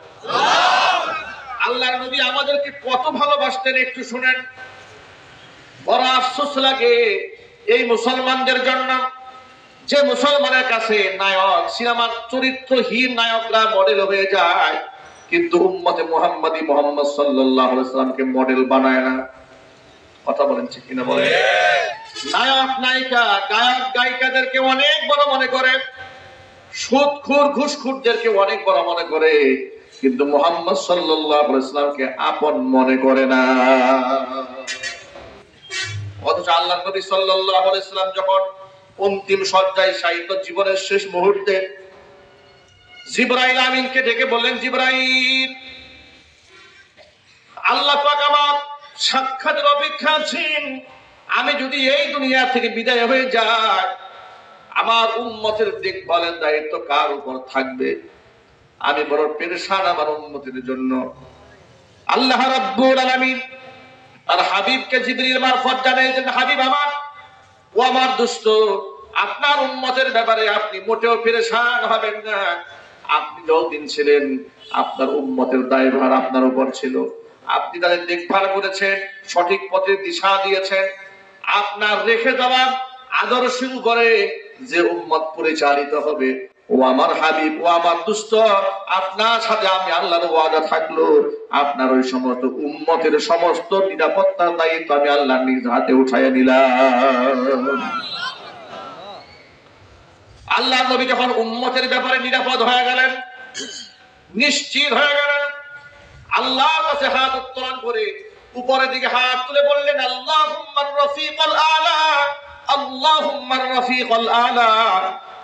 আল্লাহর নবী আমাদেরকে কত ভালোবাসতেন একটু শুনেন। বড় আফসোস লাগে এই মুসলমানদের জন্য, যে মুসলমানের কাছে নায়ক, সিনেমার চরিত্রহীন নায়করা মডেল হয়ে যায়, কিন্তু উম্মতে মুহাম্মাদি মুহাম্মদ সাল্লাল্লাহু আলাইহি ওয়াসাল্লামকে মডেল বানায় না। কথা বলেন ঠিক কিনা বলেন? নায়ক নায়িকা, গায়ক গায়িকাদেরকে অনেক বড় মনে করে, সুদখোর ঘুষখোরদেরকে অনেক বড় মনে করে, কিন্তু মুহাম্মদ সাল্লাল্লাহু আলাইহি ওয়াসাল্লামকে আপন মনে করে না। অথচ আল্লাহর নবী সাল্লাল্লাহু আলাইহি ওয়াসাল্লাম যখন অন্তিম শয্যায় শায়িত, জীবনের শেষ মুহূর্তে জিবরাইল আমিনকে ডেকে বললেন, জিবরাইল, আল্লাহ পাক আমার সাক্ষাতের অপেক্ষা আছেন, আমি যদি এই দুনিয়া থেকে বিদায় হয়ে যাই, আমার উম্মতের দেখভালের দায়িত্ব কার উপর থাকবে? আমি বড় পেরেশান আমার উম্মতের জন্য। আল্লাহ রাব্বুল আলামিন আর হাবিবকে জিবরিল মারফত জানাইলেন, হাবিব আমার, ও আমার দোস্ত, আপনার উম্মতের ব্যাপারে আপনি মোটেও পেরেশান হবেন না। আপনি যতদিন ছিলেন আপনার উম্মতের দায়ভার আপনার উপর ছিল, আপনি তাদের দেখভাল করেছেন, সঠিক পথে দিশা দিয়েছেন। আপনার রেখে যাওয়া আদর্শের উপরে যে উম্মত পরিচালিত হবে, ও আমার হাবিব, ও আমার দোস্ত, আপনার সাথে আমি আল্লাহর ওয়াদা থাকলো, আপনার ওই সমস্ত উম্মতের সমস্ত নিরাপত্তার দায়িত্ব আমি আল্লাহর নিজ হাতে উঠাইয়া নিলাম। আল্লাহর নবী যখন উম্মতের ব্যাপারে নিরাপদ হয়ে গেলেন, নিশ্চিত হয়ে গেলেন, আল্লাহর কাছে হাত উত্তোলন করে উপরের দিকে হাত তুলে বললেন, আল্লাহুম্মার রফিকুল আলা, আল্লাহুম্মার রফিকুল আলা,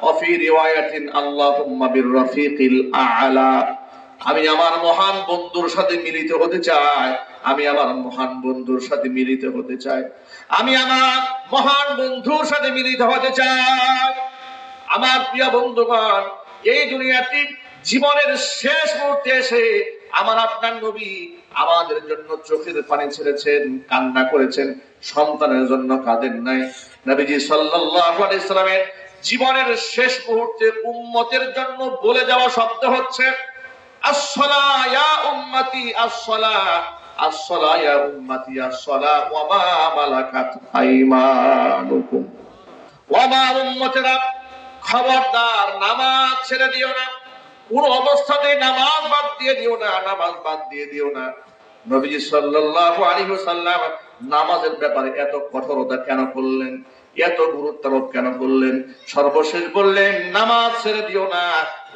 ওয়া ফি রিওয়ায়াতিন আল্লাহুম্মা বির রফিকিল আলা। আমি আমার মহান বন্ধুর সাথে মিলিত হতে চাই, আমি আমার মহান বন্ধুর সাথে মিলিত হতে চাই, আমি আমার মহান বন্ধুর সাথে মিলিত হতে চাই। আমার প্রিয় বন্ধুগণ, এই দুনিয়াটি জীবনের শেষ মুহূর্তে এসে আমার আপনার নবী আমাদের জন্য চোখের পানি ছেড়েছেন, কান্না করেছেন, সন্তানের জন্য কাঁদেন নাই। নবীজি সাল্লাল্লাহু আলাইহি সাল্লামের জীবনের শেষ মুহূর্তে উম্মতের জন্য বলে যাওয়া শব্দ হচ্ছে আসসালা ইয়া উম্মতি আসসালা, আসসালা ইয়া উম্মতি আসসালা ওয়া মা মালাকাত আইমানুকুম। ও আমার উম্মতেরা, খবরদার নামাজ ছেড়ে দিও না, কোন অবস্থাতেই নামাজ বাদ দিয়ে দিও না, নামাজ বাদ দিয়ে দিও না। নবীজি সাল্লাল্লাহু আলাইহি ওয়াসাল্লাম নামাজের ব্যাপারে এত কঠোরতা কেন করলেন, এত গুরুত্বারোপ কেন করলেন? সর্বশেষ বললেন নামাজ ছেড়ে দিও না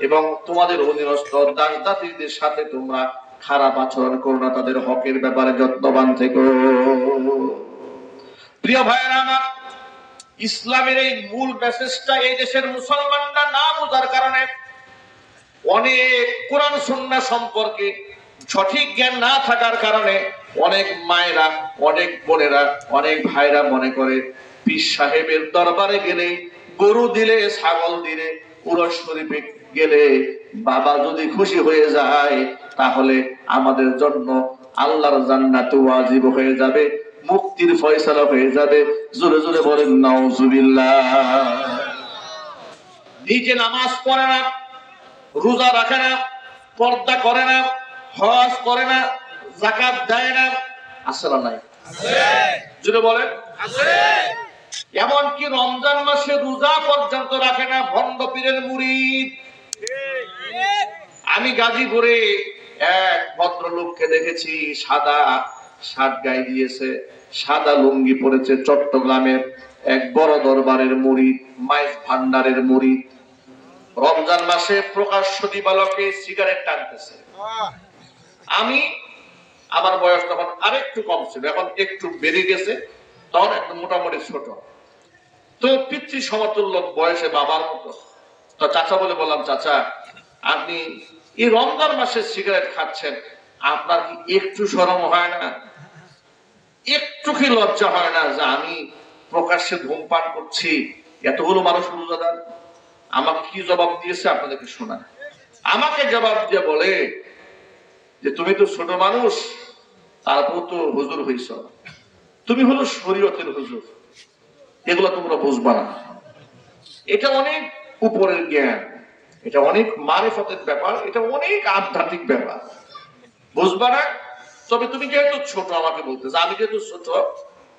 এবং তোমাদের অধীনস্থ দাস-দাসীদের সাথে তোমরা খারাপ আচরণ করো না, তাদের হকের ব্যাপারে যত্নবান থেকো। প্রিয় ভাইয়েরা আমার, ইসলামের এই মূল মেসেজটা এই দেশের মুসলমানরা না বোঝার কারণে অনেক কোরআন সুন্নাহ সম্পর্কে সঠিক জ্ঞান না থাকার কারণে অনেক মায়েরা, অনেক বোনেরা, অনেক ভাইরা মনে করে পীর সাহেবের দরবারে গেলে, গরু দিলে, ছাগল দিলে, উরস শরীফে গেলে বাবা যদি খুশি হয়ে যায় তাহলে আমাদের জন্য আল্লাহর জান্নাত ওয়াজিব হয়ে যাবে, মুক্তির ফয়সালা হয়ে যাবে। জোরে জোরে বলেন নাউজুবিল্লাহ। নিজে নামাজ পড়ে না, রোজা রাখে না, পর্দা করে না, হজ করে না, যাকাত দেয় না, আছে না নাই? জোরে বলেন আছে। এমনকি রমজান মাসে রোজা পর্যন্ত রাখে না, ভণ্ড পীরের মুরিদ। আমি গাজীপুরে এক ভদ্রলোককে দেখেছি, সাদা শার্ট গায়ে দিয়েছে, সাদা লুঙ্গি পরেছে, চট্টগ্রামের এক বড় দরবারের মুরিদ, মাইজ ভান্ডারের মুরিদ। রমজান মাসে প্রকাশ্য দিবালোকে সিগারেট টানতেছে। আমি, আমার বয়স তখন আরেকটু কম ছিল, এখন একটু বেড়ে গেছে, তখন একদম মোটামুটি ছোট, তো পিতৃ সমতুল্য বয়সে বাবার মতো। তো চাচা বলে বললাম, চাচা আপনি এই রমজান মাসে সিগারেট খাচ্ছেন, আপনার কি একটু শরম হয় না, একটু কি লজ্জা হয় না যে আমি প্রকাশ্যে ধূমপান করছি, এতগুলো মানুষ রোজাদার? আমাকে কি জবাব দিয়েছে আপনাদেরকে শোনা। আমাকে জবাব দিয়ে বলে যে তুমি তো ছোট মানুষ, তারপর তো হুজুর হইছ, তুমি হলো শরীয়তের হুজুর, এগুলো তোমরা বুঝবা না। এটা অনেক উপরের জ্ঞান, এটা অনেক মারিফতের ব্যাপার, এটা অনেক আধ্যাত্মিক ব্যাপার, বুঝবা না। তবে তুমি যেহেতু ছোট, আমাকে বলতেছে, আমি যেহেতু ছোট,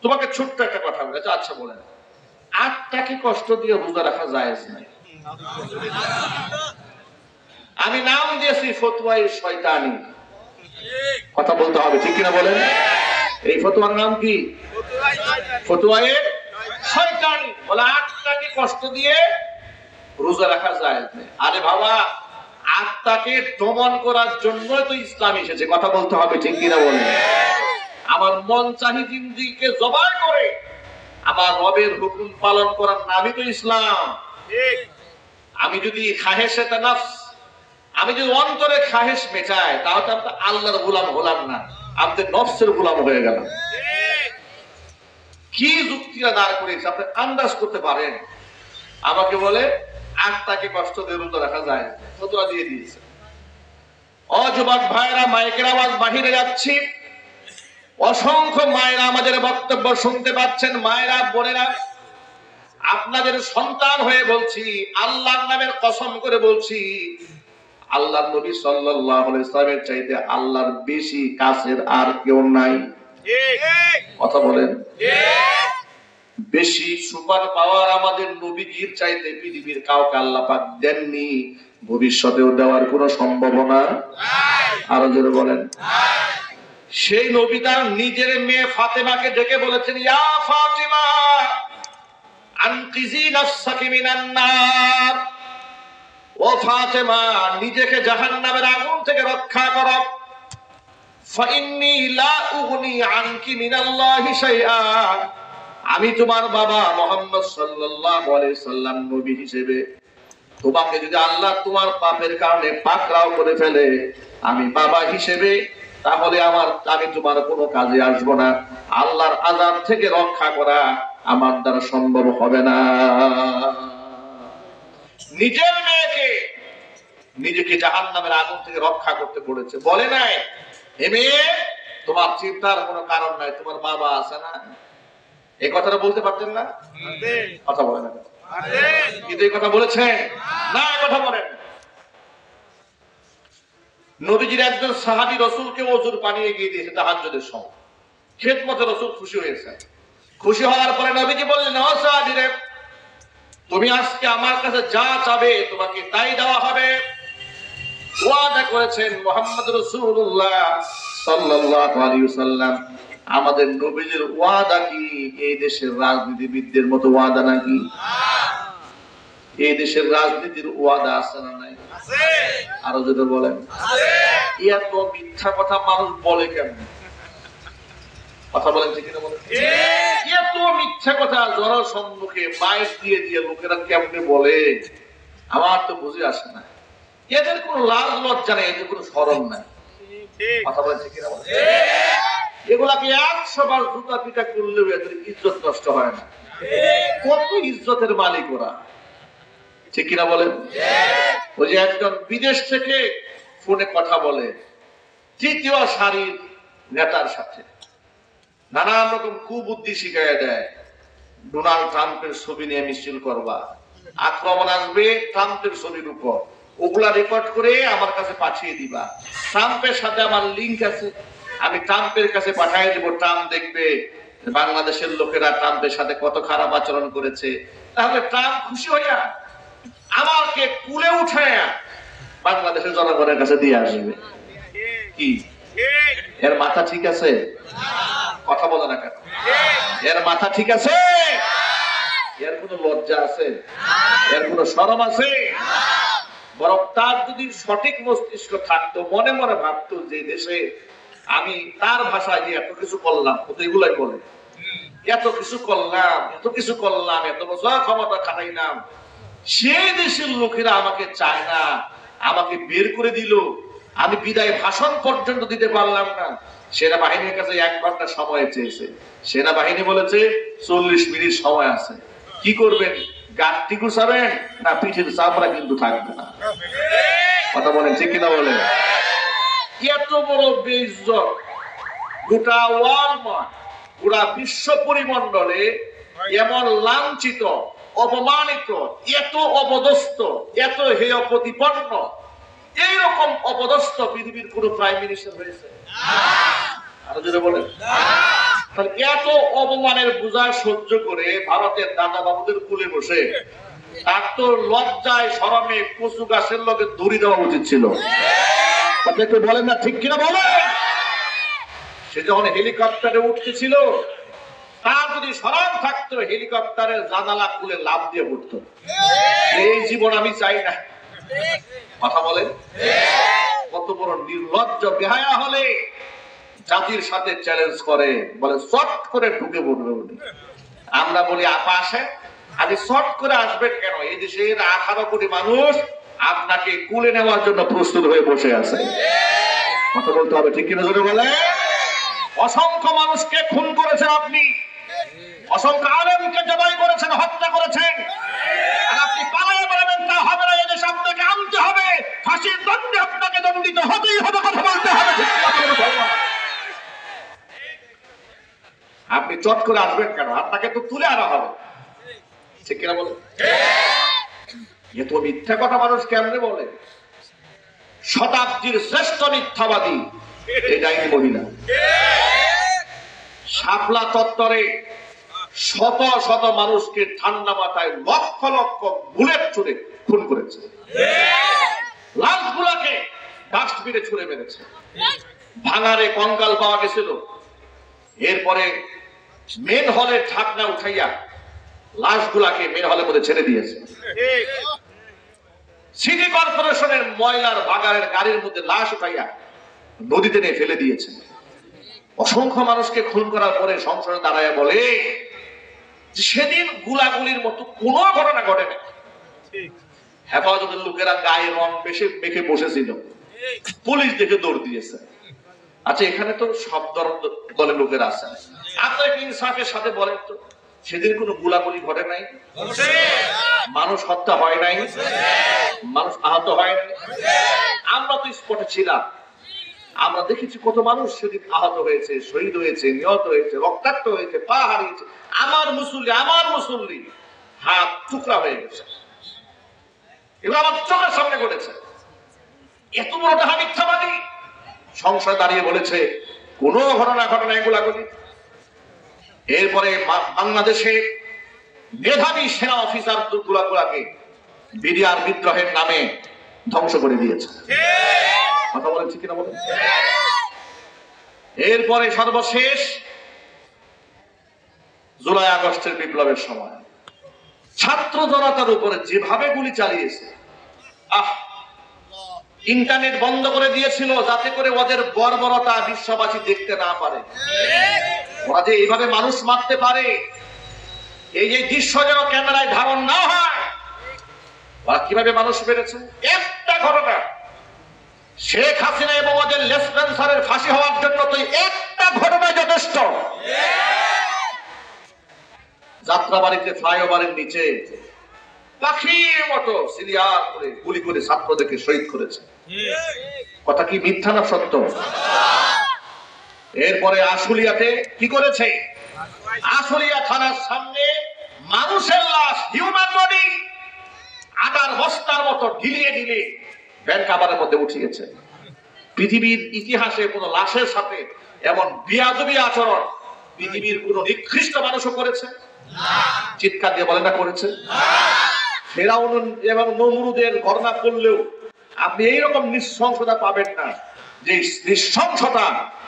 তোমাকে ছোট্ট একটা কথা বলেছে। আচ্ছা বলেন, আত্মাকে কষ্ট দিয়ে রোজা রাখা জায়েজ নাই? আমি নাম দিয়েছি ফতোয়ায়ে শয়তানি, কথা বলতে হবে, ঠিক কিনা বলেন? এই ফতোয়ার নাম কি? ফতোয়ায়ে শয়তানি। বলে আত্মাকে কষ্ট দিয়ে রোজা রাখা জায়েজ নাই। আরে বাবা, আত্মাকে দমন করার জন্যই তো ইসলাম এসেছে, কথা বলতে হবে, ঠিক কিনা বলেন? আমার মন চাহি জিন্দিগিকে জবাই করে আমার রবের হুকুম পালন করার নামই তো ইসলাম। আমি যদি খাহেশাতে নফস, আমি যদি অন্তরে খাহেশ মেটাই, তাহলে আমি তো আল্লাহর গোলাম হলাম না, আমি তো নফসের গোলাম হয়ে গেলাম। কি যুক্তিরা দাঁড় করেছে আপনি আন্দাজ করতে পারেন? আমাকে বলে আত্মাকে কষ্ট দিয়ে রোজা রাখা যায়, ফতোয়া দিয়ে দিয়েছে। অযুবক ভাইরা, মাইকের আওয়াজ বাহিরে যাচ্ছি, অসংখ্য মায়েরা আমাদের বক্তব্য শুনতে পাচ্ছেন। মায়েরা, বোনেরা, আপনাদের সন্তান হয়ে বলছি, আল্লাহর নামের কসম করে বলছি, আল্লাহর নবী সাল্লাল্লাহু আলাইহি ওয়াসাল্লামের চাইতে আল্লাহর বেশি কাছের আর কেউ নাই। কথা বলেন, বেশি সুপার পাওয়ার আমাদের নবীজির চাইতে পৃথিবীর কাউকে আল্লাহ পাক দেননি, ভবিষ্যতেও দেওয়ার কোনো সম্ভাবনা আরো জোরে বলেন। সেই নবী তার নিজের মেয়ে ফাতেমাকে ডেকে বলেছেন, ইয়া ফাতিমা আনকিজি নাফসাকি মিনান নার, ও ফাতেমা নিজেকে জাহান্নামের আগুন থেকে রক্ষা করো। ফাইন্নী লা উগনি আনকি মিনাল্লাহি শাইআ, আমি তোমার বাবা মুহাম্মদ সাল্লাল্লাহু আলাইহি সাল্লাম নবী হিসেবে তোমাকে যদি আল্লাহ তোমার পাপের কারণে পাকড়াও করে ফেলে, আমি বাবা হিসেবে তাহলে আমি তোমার কোনো কাজে আসবো না। আল্লাহর আযাব থেকে রক্ষা করা আমার দ্বারা সম্ভব হবে না। নিজের মেয়েকে নিজেকে জাহান্নামের আগুন থেকে রক্ষা করতে পড়েছে। বলে নাই হে মেয়ে তোমার চিন্তার কোনো কারণ নাই, তোমার বাবা আছে না? এই কথাটা বলতে পারতেন না? কথা বলে না কিন্তু এই কথা বলেছেন না, কথা বলেন। নবীজির একজন সাহাবী রাসূলকে ওযুর পানি এগিয়ে দিয়েছে তাহাজ্জুদের সময়। খেদমতে রাসূল খুশি হয়েছে। খুশি হওয়ার পরে নবীজি বললেন, ও সাহাবীরে, তুমি আজকে আমার কাছে যা চাবে তোমাকে তাই দেওয়া হবে। ওয়াদা করেছেন মুহাম্মদ রাসূলুল্লাহ সাল্লাল্লাহু আলাইহি ওয়াসাল্লাম। আমাদের নবীজির ওয়াদা কি এই দেশের রাজনীতিবিদদের মতো ওয়াদা নাকি? এই দেশের রাজনীতির ওয়াদা আছে না নাই? আছে। আরো যদি বলেন আছে। এত মিথ্যা কথা মানুষ বলে কেন? কথা বলেন ঠিক না বলেন? এত মিথ্যা কথা জনসম্মুখে মাইক দিয়ে দিয়ে লোকেরা কেমনে বলে, আমার তো বুঝে আসে না। এদের কোনো লাজ লজ্জা নেই, এদের কোনো শরম নাই। কথা বলেন ঠিক না বলেন? এগুলাকে 100 বার জুতা পিটা করলেও এদের ইজ্জত নষ্ট হয় না। কত ইজ্জতের মালিক ওরা, ঠিক কিনা বলেন? ওই যে একজন বিদেশ থেকে ফোনে কথা বলে তৃতীয় সারির নেতার সাথে, নানান রকম কুবুদ্ধি শিখাইয়া দেয়। ডোনাল্ড ট্রাম্পের ছবি নিয়ে মিছিল করবা, আক্রমণ আসবে ট্রাম্পের ছবির উপর, ওগুলা রেকর্ড করে আমার কাছে পাঠিয়ে দিবা। ট্রাম্পের সাথে আমার লিংক আছে, আমি ট্রাম্পের কাছে পাঠিয়ে দিব। ট্রাম্প দেখবে বাংলাদেশের লোকেরা ট্রাম্পের সাথে কত খারাপ আচরণ করেছে। তাহলে ট্রাম্প খুশি হইয়া আমাকে কুলে উঠাইয়া বাংলাদেশের জনগণের কাছে দিয়ে আসবে। কি এর মাথা ঠিক আছে? কথা বলে না কেন? এর মাথা ঠিক আছে? এর কোনো লজ্জা আছে? এর কোনো শরম আছে? বরং তার যদি সঠিক মস্তিষ্ক থাকতো, মনে মনে ভাবতো যে দেশে আমি তার ভাষায় যে এত কিছু করলাম, ও তো এগুলাই বলে, এত কিছু করলাম, এত বছর ক্ষমতা খাটাইলাম, সেই দেশের লোকেরা আমাকে চায় না, আমাকে বের করে দিল, আমি বিদায় ভাষণ পর্যন্ত দিতে পারলাম না। সেনাবাহিনীর কাছে 1 ঘন্টা সময় চেয়েছে, সেনাবাহিনী বলেছে 40 মিনিট সময় আছে। কি করবেন? গাঁটটি গুছাবেন না পিঠের চামড়া কিন্তু থাকবে না। কথা বলেন ঠিক কিনা বলেন? এত বড় বেইজ্জত গোটা ওয়ালমার্ট, গোটা বিশ্ব পরিমণ্ডলে এমন লাঞ্ছিত, অপমানিত, এত অপদস্থ, এত হেয় প্রতিপন্ন, এইরকম অপদস্থ পৃথিবীর কোন প্রাইম মিনিস্টার হয়েছে? আরো যদি বলেন, তাহলে এত অপমানের বোঝা সহ্য করে ভারতের দাদা বাবুদের কুলে বসে তার তো লজ্জায় শরমে কচু গাছের লগে দড়ি দেওয়া উচিত ছিল। কথা একটু বলেন না ঠিক কিনা বলেন? সে যখন হেলিকপ্টারে উঠতেছিল তার যদি শরম থাকতো হেলিকপ্টারের জানালা খুলে লাফ দিয়ে উঠতো। এই জীবন আমি চাই না। কথা বলেন? কত বড় নির্লজ্জ বেহায়া হলে জাতির সাথে চ্যালেঞ্জ করে, বলে শর্ট করে ঢুকে পড়বে উনি। আমরা বলি আপা আসে, আপনি শর্ট করে আসবেন কেন? এই দেশের 18 কোটি মানুষ আপনাকে কুলে নেওয়ার জন্য প্রস্তুত হয়ে বসে আছে। কথা বলতে হবে ঠিক কিনা জোরে বলে? অসংখ্য মানুষকে খুন করেছেন আপনি, অসংখ্য আলেমকে জবাই করেছেন, হত্যা করেছেন, আর আপনি পালায়ে বেড়াবেন তা হবে না। এই দেশে আপনাকে আনতে হবে, ফাঁসির দণ্ডে আপনাকে দণ্ডিত হতেই হবে। কথা বলতে হবে। আপনি চট করে আসবেন কেন? আপনাকে তো তুলে আনা হবে, ঠিক কিনা বলে? এত মিথ্যা কথা মানুষ কেমনে বলে? শতাব্দীর শ্রেষ্ঠ মিথ্যাবাদী এই ডাইনি মহিলা শাপলা চত্বরে শত শত মানুষকে ঠান্ডা মাথায় লক্ষ লক্ষ বুলেট ছুড়ে খুন করেছে, লাশগুলাকে ডাস্টবিনে ছুড়ে মেরেছে, ভাঙারে কঙ্কাল পাওয়া গেছিল। এরপরে মেন হলের ঢাকনা উঠাইয়া লাশগুলাকে মেন হলের মধ্যে ছেড়ে দিয়েছে। সিটি কর্পোরেশনের ময়লার ভাগাড়ের গাড়ির মধ্যে লাশ উঠাইয়া নদীতে নিয়ে ফেলে দিয়েছে। অসংখ্য মানুষকে খুন করার পরে সংসদে দাঁড়ায় বলে সেদিন গুলাগুলির মতো কোনো ঘটনা ঘটে না। হেফাজতের লোকেরা গায়ে রং মেখে বসেছিল, পুলিশ দেখে দৌড় দিয়েছে। আচ্ছা, এখানে তো সব দলের লোকেরা আছে, আপনারা কি ইনসাফের সাথে বলেন তো সেদিন কোনো গুলাগুলি ঘটে নাই? মানুষ হত্যা হয় নাই? মানুষ আহত হয়নি? আমরা তো স্পটে ছিলাম, আমরা দেখেছি কত মানুষ সেদিন আহত হয়েছে, শহীদ হয়েছে, নিহত হয়েছে, রক্তাক্ত হয়েছে, পা হারিয়েছে। আমার মুসল্লি হাত টুকরা হয়ে গেছে। এগুলো আমার চোখের সামনে ঘটেছে। এত বড় টাকা মিথ্যাবাদী সংসদ দাঁড়িয়ে বলেছে কোন ঘটনা এগুলাগুলি। এরপরে বাংলাদেশে মেধাবী সেনা অফিসার গুলাকে বিডিআর বিদ্রোহের নামে ধ্বংস করে দিয়েছে। কথা বলেন ঠিক কিনা বলেন? এরপরে সর্বশেষ জুলাই আগস্টের বিপ্লবের সময় ছাত্র জনতার উপরে যেভাবে গুলি চালিয়েছে, ইন্টারনেট বন্ধ করে দিয়েছিল যাতে করে ওদের বর্বরতা বিশ্ববাসী দেখতে না পারে। ওরা যে এইভাবে মানুষ মারতে পারে এই যে দৃশ্য যেন ক্যামেরায় ধারণ না হয়। ওরা কিভাবে মানুষ মেরেছে? একটা ঘটনা, শেখ হাসিনা এবং ওদের লেসপেন্সারের ফাঁসি হওয়ার জন্য তো একটা ঘটনা যথেষ্ট। যাত্রাবাড়িতে ফ্লাইওভারের নিচে পাখির মতো সিরিয়াল করে গুলি করে ছাত্রদেরকে শহীদ করেছে। কথা কি মিথ্যা না সত্য? এরপরে আশুলিয়াতে কি করেছে? আশুলিয়া থানার সামনে মানুষের লাশ, হিউম্যান বডি আটার বস্তার মতো ঢিলিয়ে ভ্যান কাভারের মধ্যে উঠিয়েছে। পৃথিবীর ইতিহাসে কোন লাশের সাথে এমন বিয়াদবি আচরণ পৃথিবীর কোন নিকৃষ্ট মানুষও করেছে? চিৎকার দিয়ে বলে না করেছে? ফেরাউন এবং নমরুদের ঘটনা করলেও আপনি এইরকম নৃশংসতা পাবেন না যে নৃশংসতা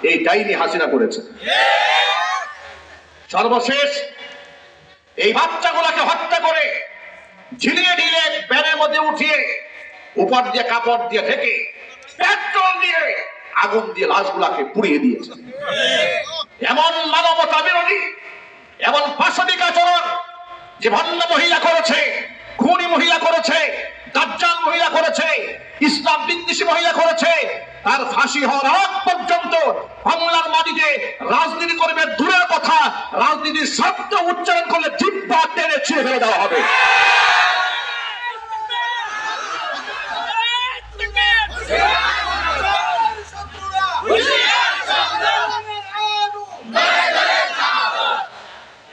এই ডাইনি হাসিনা করেছে। সর্বশেষ এই বাচ্চাগুলাকে হত্যা করে ঝিলিয়ে ঢিলে ব্যানের মধ্যে উঠিয়ে উপর দিয়ে কাপড় দিয়ে ঢেকে পেট্রোল দিয়ে আগুন দিয়ে লাশগুলাকে পুড়িয়ে দিয়েছে। এমন মানবতা বিরোধী, এমন পাশবিক আচরণ যে ভণ্ড মহিলা করেছে, খুনি মহিলা করেছে, দাজ্জাল মহিলা করেছে, ইসলাম বিদ্বেষী মহিলা করেছে, তার ফাঁসি হওয়ার আগ পর্যন্ত বাংলার মাটিতে রাজনীতি করবে দূরের কথা, রাজনীতির শব্দ উচ্চারণ করলে জিহ্বা টেনে ছিঁড়ে ফেলে দেওয়া হবে।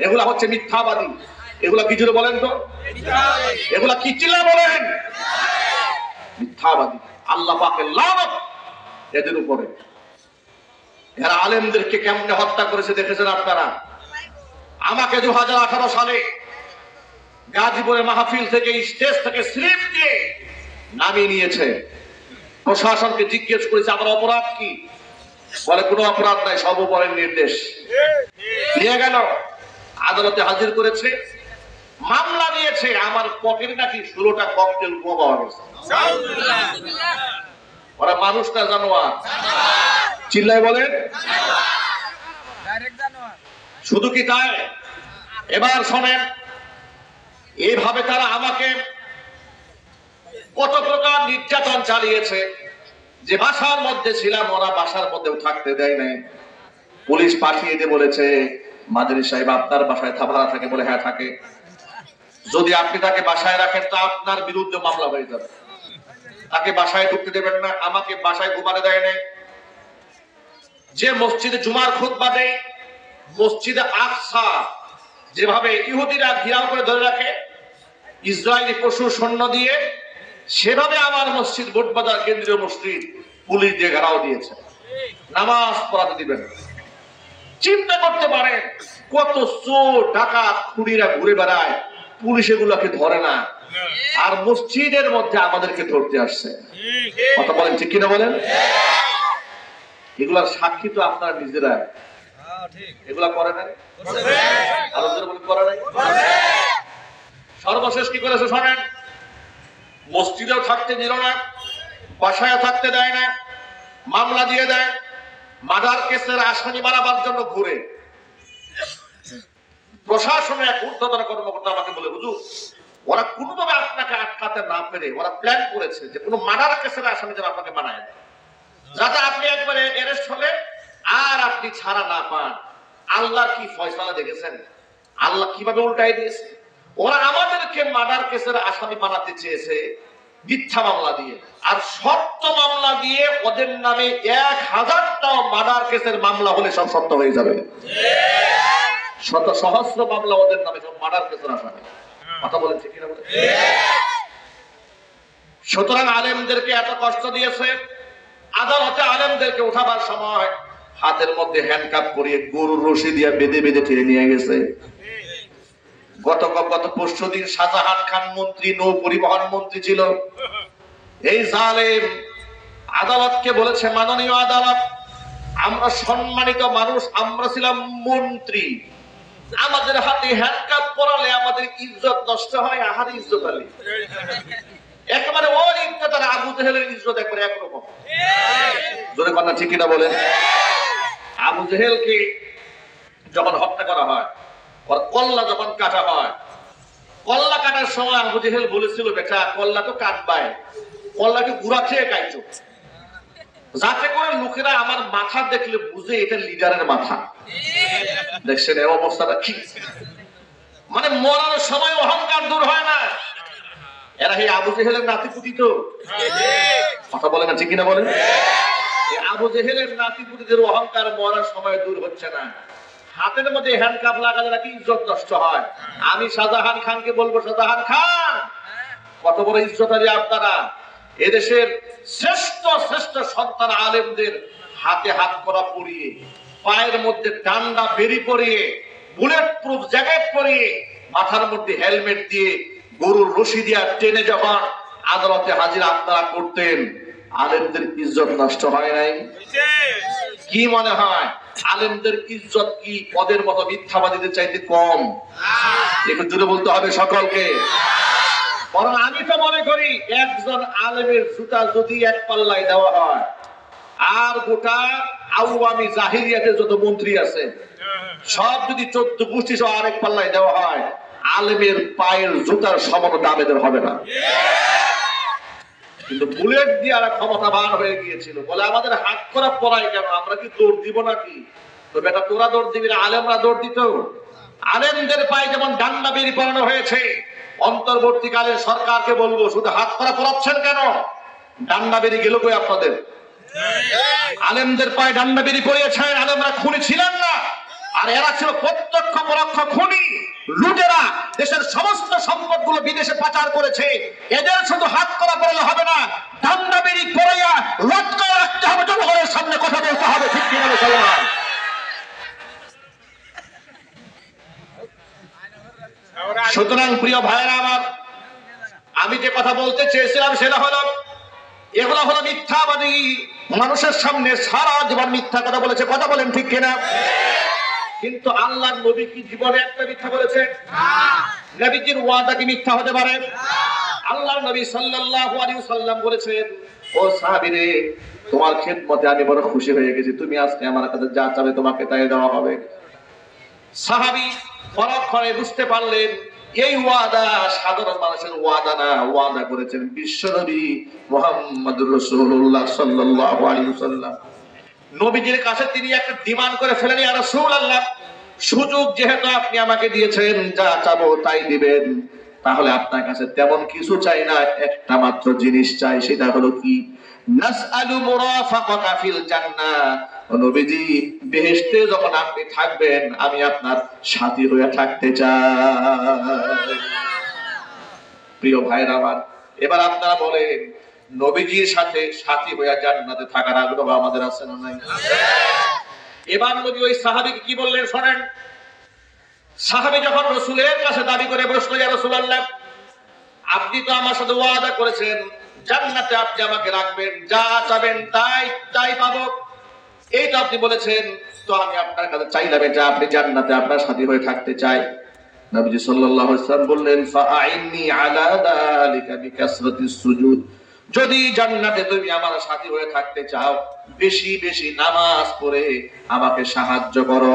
এগুলা হচ্ছে মিথ্যাবাদী। এগুলা কি জুড়ে বলেন তো? এগুলা কি চিল্লা বলেন? মিথ্যাবাদী। আল্লাহ পাকের লানত এদের উপরে। এরা আলেমদেরকে কেমনে হত্যা করেছে দেখেছেন আপনারা? আমাকে 2018 সালে গাজীপুরের মাহফিল থেকে, স্টেজ থেকে স্লিপ দিয়ে নামিয়ে নিয়েছে। প্রশাসনকে জিজ্ঞেস করেছে আমার অপরাধ কি? বলে কোনো অপরাধ নাই, সব উপরের নির্দেশ। নিয়ে গেল, আদালতে হাজির করেছে, মামলা নিয়েছে। আমার পকেটে নাকি 16টা ককটেল বোমা পাওয়া গেছে। ওরা মানুষ না জানোয়ার? চিল্লায় বলেন। শুধু কি তাই? এবার শোনেন, এইভাবে তারা আমাকে কত প্রকার নির্যাতন চালিয়েছে। যে বাসার মধ্যে ছিলাম ওরা বাসার মধ্যেও থাকতে দেয় নাই। পুলিশ পাঠিয়ে দিয়ে বলেছে মাদানী সাহেব আপনার বাসায় ভাড়া থাকে? বলে হ্যাঁ থাকে। যদি আপনি তাকে বাসায় রাখেন তো আপনার বিরুদ্ধে মামলা হয়ে যাবে। তাকে বাসায় ঢুকতে দেবেন না। আমাকে বাসায় ঘুমাতে দেয় নাই। যে মসজিদে জুমার খুতবা দেয়, মসজিদে আকসা যেভাবে ইহুদিরা ঘেরাও করে ধরে রাখে ইসরায়েলি পশু সৈন্য দিয়ে, সেভাবে আমার মসজিদ বোটবাজার কেন্দ্রীয় মসজিদ পুলিশ দিয়ে ঘেরাও দিয়েছে। নামাজ পড়াতে দিবেন। চিন্তা করতে পারেন কত চোর ডাকাত খুনিরা ঘুরে বেড়ায়, পুলিশ এগুলোকে ধরে না, আর মসজিদের মধ্যে আমাদেরকে ধরতে আসছে। কথা বলেন ঠিক কিনা বলেন? এগুলার সাক্ষী তো আপনারা নিজেরা। এগুলা করে নাই? করে নাই? সর্বশেষ কি করেছে শোনেন, মসজিদেও থাকতে দিল না, বাসায় থাকতে দেয় না, মামলা দিয়ে দেয়। মার্ডার কেসের আসামি বানাবার জন্য ঘুরে। প্রশাসনের এক ঊর্ধ্বতন কর্মকর্তা আমাকে বলে হুজুর ওরা কোনোভাবে আপনাকে আটকাতে না পেরে ওরা প্ল্যান করেছে যে কোনো মার্ডার কেসের আসামি যেন আপনাকে বানায় দেয়, যাতে আপনি একবারে অ্যারেস্ট হলে আর আপনি ছাড়া না পান। আল্লাহ কি ফয়সালা দেখেছেন? আল্লাহ কিভাবে উল্টাই দিয়েছে। ওরা আমাদেরকে মার্ডার কেসের আসামি বানাতে চেয়েছে, মিথ্যা মামলা দিয়ে, আর সত্য মামলা দিয়ে ওদের নামে 1000টা মার্ডার কেসের মামলা হলে সব সত্য হয়ে যাবে। শত সহস্র মামলা ওদের নামে সব মার্ডার কেসের আসামি। কথা বলেন ঠিক কিনা? সুতরাং আলেমদেরকে এত কষ্ট দিয়েছে, আদালতে আলেমদেরকে উঠাবার সময় হাতের মধ্যে হ্যান্ডকাপ করিয়ে গরুর রশি দিয়ে বেঁধে বেঁধে ঠেলে নিয়ে গেছে। গত পরশু দিন শাহজাহান খান মন্ত্রী, নৌ পরিবহন মন্ত্রী ছিল, এই জালেম আদালতকে বলেছে, মাননীয় আদালত, আমরা সম্মানিত মানুষ, আমরা ছিলাম মন্ত্রী, আমাদের হাতে হ্যান্ডকাপ পরালে আমাদের ইজ্জত নষ্ট হয়। আহার ইজ্জত আলী একেবারে ওর ইজ্জত আর আবু জেহেলের ইজ্জত একবারে একরকম। জোরে কন্যা ঠিক কিনা বলেন? আবু জেহেলকে যখন হত্যা করা হয়, ওর কল্লা যখন কাটা হয়, কল্লা কাটার সময় আবু জেহেল বলেছিল, বেটা কল্লা তো কাটবাই, কল্লাকে গুড়া খেয়ে কাটছো, যাতে করে লোকেরা আমার মাথা দেখলে বুঝে এটা লিডারের মাথা। দেখছেন এই অবস্থাটা কি? মানে মরার সময় অহংকার দূর হয় না। এরা এই আবু জেহেলের নাতিপুতি তো, কথা বলে না ঠিক কিনা বলেন? এই আবু জেহেলের নাতিপুতিদের অহংকার মরার সময় দূর হচ্ছে না। হাতের মধ্যে হ্যান্ডকাপ লাগালে নাকি ইজ্জত নষ্ট হয়। আমি শাহজাহান খানকে বলবো, শাহজাহান খান, কত বড় ইজ্জতারি আপনারা। এদেশের শ্রেষ্ঠ শ্রেষ্ঠ সন্তান আলেমদের হাতে হাত করা পরিয়ে, পায়ের মধ্যে ডান্ডা বেরি পরিয়ে, বুলেট প্রুফ জ্যাকেট পরিয়ে, মাথার মধ্যে হেলমেট দিয়ে, গরুর রশি দিয়া টেনে যখন আদালতে হাজিরা আপনারা করতেন, আলেমদের ইজ্জত নষ্ট হয় নাই? কি মনে হয় আলেমদের ইজ্জত কি পদের মতো মিথ্যাবাদীদের চাইতে কম? একটু জোরে বলতে হবে সকলকে। বরং আমি তো মনে করি একজন আলেমের জুতা যদি এক পাল্লায় দেওয়া হয়, আর গোটা আওয়ামী জাহিলিয়াতের যত মন্ত্রী আছে সব যদি 14 গোষ্ঠী সহ আরেক পাল্লায় দেওয়া হয়, আলেমের পায়ের জুতার সমান দাম এদের হবে না। কিন্তু বুলেট দিয়ে আর ক্ষমতাবান হয়ে গিয়েছিল বলে আমাদের হাত করা পড়ায় কেন, আমরা কি দৌড় দিব নাকি? তো বেটা তোরা দৌড় দিবি না, আলেমরা দৌড় দিত। আলেমদের পায়ে যেমন ডান্ডা বেরি পরানো হয়েছে, অন্তর্বর্তীকালে সরকারকে বলবো, শুধু হাত করা পরাচ্ছেন কেন? ডান্ডা বেরি গেল কই আপনাদের? আলেমদের পায়ে ডান্ডা বেরি পরিয়েছেন, আলেমরা খুনি ছিলেন না। আর এরা ছিল প্রত্যক্ষ পরোক্ষ খুনি, লুটেরা, দেশের সমস্ত সম্পদগুলো বিদেশে পাচার করেছে। এদের শুধু হাত করা পড়লে হবে না, ডান্ডা বেরি পড়াইয়া লটকা রাখতে হবে, জনগণের সামনে কথা বলতে হবে, ঠিক কি বলে চলমান? সুতরাং প্রিয় ভাইরা আমার, আমি যে কথা বলতে চেয়েছিলাম সেটা হলো, এগুলো হলো মিথ্যাবাদী, মানুষের সামনে সারা জীবন মিথ্যা কথা বলেছে। কথা বলেন ঠিক কিনা? কিন্তু আল্লাহর নবী কি জীবনে একটা মিথ্যা বলেছেন? নবীজির ওয়াদা কি মিথ্যা হতে পারে? আল্লাহর নবী সাল্লাল্লাহু আলাইহি ওয়াসাল্লাম বলেছেন, ও সাহাবীরে, তোমার খেদমতে আমি বড় খুশি হয়ে গেছি, তুমি আজকে আমার কাছে যা চাবে তোমাকে তাই দেওয়া হবে। সাহাবী পরক্ষণে বুঝতে পারলেন এই ওয়াদা সাধারণ মানুষের ওয়াদা না, ওয়াদা করেছেন বিশ্বনবী মুহাম্মদুর রাসূলুল্লাহ সাল্লাল্লাহু আলাইহি ওয়াসাল্লাম। নবীজির কাছে তিনি একটা ডিমান্ড করে ফেলেন, ইয়া রাসূলুল্লাহ, সুযোগ যেহেতু আপনি আমাকে দিয়েছেন, যা চাবো তাই দিবেন, তাহলে আপনার কাছে তেমন কিছু চাই না, একটা মাত্র জিনিস চাই, সেটা হলো কি? নাসআলু মুরাফাকাতা ফিল জান্নাহ। নবীজি, বেহেশতে যখন আপনি থাকবেন আমি আপনার সাথী হয়ে থাকতে চাই। প্রিয় ভাইরা আমার, এবার আপনারা বলেন, নবীজির সাথে সাথী হয়ে জান্নাতে থাকার আগ্রহ আমাদের আছে না নাই? এবার নবী ওই সাহাবীকে কি বললেন শোনেন। সাহাবী যখন রাসূলের কাছে দাবি করে বসল, ইয়া রাসূলুল্লাহ, আপনি তো আমার সাথে ওয়াদা করেছেন জান্নাতে আপনি আমাকে রাখবেন, যা চাবেন তাই পাবো, এই তো আপনি বলেছেন, তো আমি আপনার কাছে চাইলাম এটা, আপনি জান্নাতে আপনার সাথী হয়ে থাকতে চাই। নবীজি সাল্লাল্লাহু আলাইহি ওয়াসাল্লাম বললেন, ফাআইনি আলা যালিকা বিকাসরাতিস সুজুদ। যদি জান্নাতে তুমি আমার সাথী হয়ে থাকতে চাও, বেশি বেশি নামাজ পড়ে আমাকে সাহায্য করো।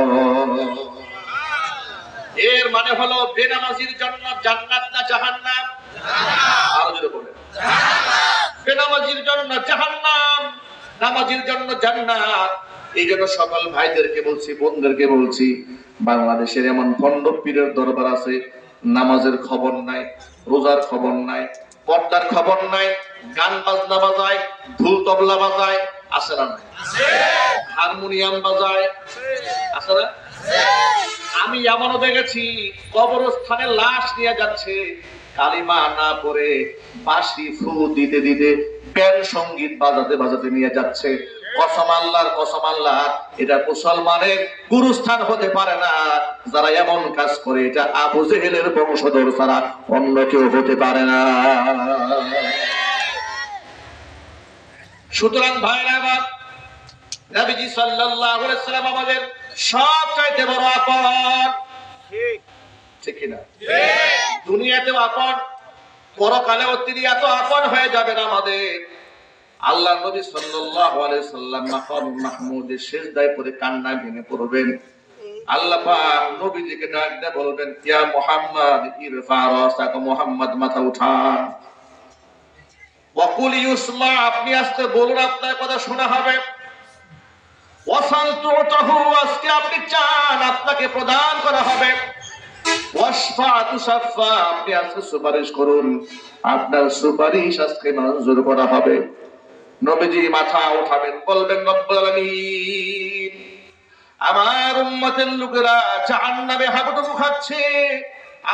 এর মানে হলো বেনামাজির জন্য জান্নাত না জাহান্নাম? আরো জোরে বলেন। বেনামাজির জন্য জাহান্নাম, নামাজির জন্য জান্নাত। এই জন্য সকল ভাইদেরকে বলছি, বোনদেরকে বলছি, বাংলাদেশের এমন ভণ্ড পীরের দরবার আছে, নামাজের খবর নাই, রোজার খবর নাই, পর্দার খবর নাই, গান বাজনা বাজায়, ঢোল তবলা বাজায়, আছে না নাই? হারমোনিয়াম বাজায়, আছে না? আমি এমনও দেখেছি কবরস্থানে লাশ নিয়ে যাচ্ছে, কালিমা না পড়ে বাঁশি ফু দিতে দিতে ব্যান্ড সঙ্গীত বাজাতে বাজাতে নিয়ে যাচ্ছে। কসম আল্লাহর, কসম আল্লাহ, এটা মুসলমানের গুরুস্থান হতে পারে না। যারা এমন কাজ করে এটা আবু জেহেলের বংশধর ছাড়া অন্য কেউ হতে পারে না। সুতরাং ভাইরা আমার, নবীজি সাল্লাল্লাহু আলাইহি ওয়াসাল্লাম আমাদের সবচাইতে বড় আপন, ঠিক কিনা? দুনিয়াতেও আপন, পরকালেও তিনি এত আপন হয়ে যাবেন আমাদের। আল্লাহ নবী সাল্লাল্লাহু আলাইহি সাল্লাম মাকাম মাহমুদে সিজদায় পড়ে কান্নায় ভেঙে পড়বেন। আল্লাহ পাক নবীজিকে ডাক দিয়ে বলবেন, ইয়া মুহাম্মদ ইরফা রাসাকা, মুহাম্মদ মাথা উঠান। ওয়াকুল ইউসমা, আপনি আস্তে বলুন, আপনার কথা শোনা হবে। ওয়াসাল তুতাহু, আজকে আপনি চান আপনাকে প্রদান করা হবে। ওয়াশফা তুশাফা, আপনি আজকে সুপারিশ করুন, আপনার সুপারিশ আজকে মঞ্জুর করা হবে। নবীজি মাথা উঠাবেন, বলবেন, রব্বুল আলামিন, আমার উম্মতের লোকেরা জাহান্নামে হাবুডুবু খাচ্ছে,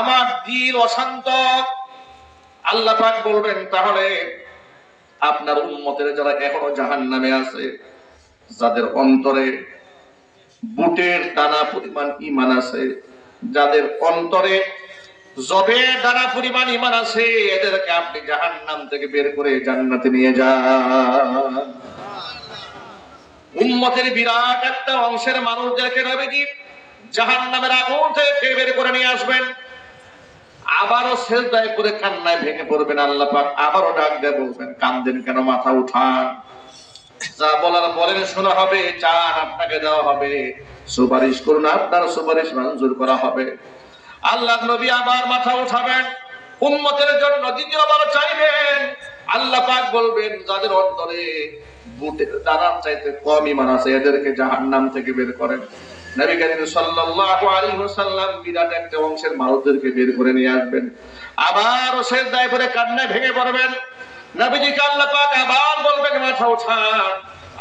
আমার দিল অশান্ত। আল্লাহ পাক বলবেন, তাহলে আপনার উম্মতের যারা এখনো জাহান্নামে আছে, যাদের অন্তরে বুটের দানা পরিমাণ ঈমান আছে, যাদের অন্তরে জবের দানা পরিমাণ ঈমান আছে, এদেরকে আপনি জাহান্নাম থেকে বের করে জান্নাতে নিয়ে যান। উম্মতের বিরাট একটা অংশের মানুষদেরকে নবীজি জাহান্নামের আগুন থেকে বের করে নিয়ে আসবেন। আবারও সিজদায় করে কান্নায় ভেঙে পড়বেন। আল্লাহ পাক আবারও ডাক দিয়ে বলবেন, কান্দেন কেন, মাথা উঠান। যা বলার বলেন, শোনা হবে, চান আপনাকে দেওয়া হবে, সুপারিশ করুন, আপনার সুপারিশ মঞ্জুর করা হবে। আল্লাহ নবী আবার মাথা উঠাবেন, উম্মতের জন্য দ্বিতীয়বার চাইবেন। আল্লাহ পাক বলবেন, যাদের অন্তরে বুটের দানার চাইতে কম ঈমান আছে, এদেরকে জাহান্নাম থেকে বের করেন। নবী করিম সাল্লাল্লাহু আলাইহি ওয়াসাল্লাম বিরাট একটা অংশের মানুষদেরকে বের করে নিয়ে আসবেন। আবার সিজদায় পড়ে কান্নায় ভেঙে পড়বেন। নবীজিকে আল্লাহ পাক আবার বলবেন, মাথা উঠান,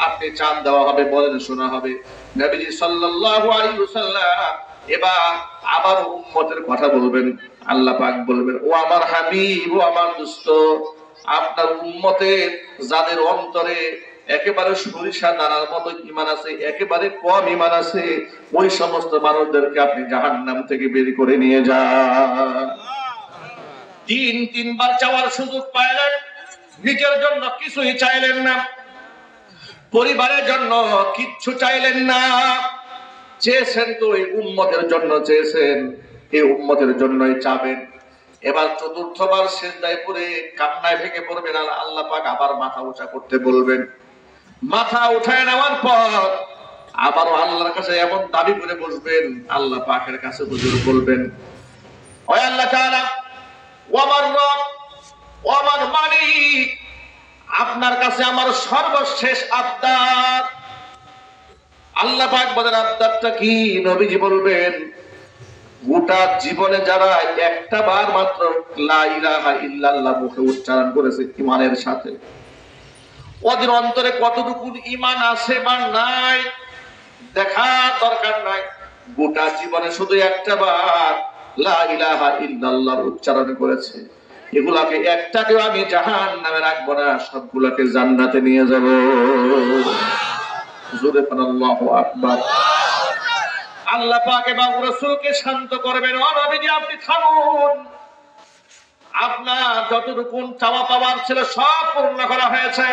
আপনি চান দেওয়া হবে, বলেন শোনা হবে। নবীজি সাল্লাল্লাহু আলাইহি ওয়াসাল্লাম এবার আবার উম্মতের কথা বলবেন। আল্লাহ পাক বলবেন, ও আমার হাবিব, ও আমার দোস্ত, আপনার উম্মতের যাদের অন্তরে একেবারে সরিষা দানার মতো ঈমান আছে, একেবারে কম ঈমান আছে, ওই সমস্ত মানুষদেরকে আপনি জাহান্নাম থেকে বের করে নিয়ে যান। তিনবার চাওয়ার সুযোগ পাইলেন, নিজের জন্য কিছুই চাইলেন না, পরিবারের জন্য কিচ্ছু চাইলেন না, চেয়েছেন তো এই উম্মতের জন্য চেয়েছেন, এই উম্মতের জন্যই চাবেন। এবার চতুর্থবার সিজদায় পড়ে কান্নায় ভেঙে পড়বেন। আল্লাহ পাক আবার মাথা উঁচা করতে বলবেন। মাথা উঠায় নেওয়ার পর আবারও আল্লাহর কাছে এমন দাবি করে বসবেন, আল্লাহ পাকের কাছে হুজুর বলবেন, ও আল্লাহ তাআলা, ও আমার রব, ও আমার মালিক, আপনার কাছে আমার সর্বশেষ আবদার। আল্লাহ পাক বলেন, আবদারটা কি? নবীজি বলবেন, গোটা জীবনে যারা একটা বার মাত্র লা ইলাহা ইল্লাল্লাহ মুখে উচ্চারণ করেছে ঈমানের সাথে, ওদের অন্তরে কতটুকু ঈমান আছে বা নাই দেখার দরকার নাই। গোটা জীবনে শুধু একটা বার লা ইলাহা ইল্লাল্লাহ উচ্চারণ করেছে, এগুলাকে একটাকেও আমি জাহান্নামে রাখবো না, সবগুলোকে জান্নাতে নিয়ে যাব। জোরে বলেন আল্লাহু আকবার। আল্লাহ পাক এবং রাসূলকে শান্ত করবেন, ও নবীজি আপনি থামুন, আপনার যতটুকু চাওয়া পাওয়ার ছিল সব পূর্ণ করা হয়েছে,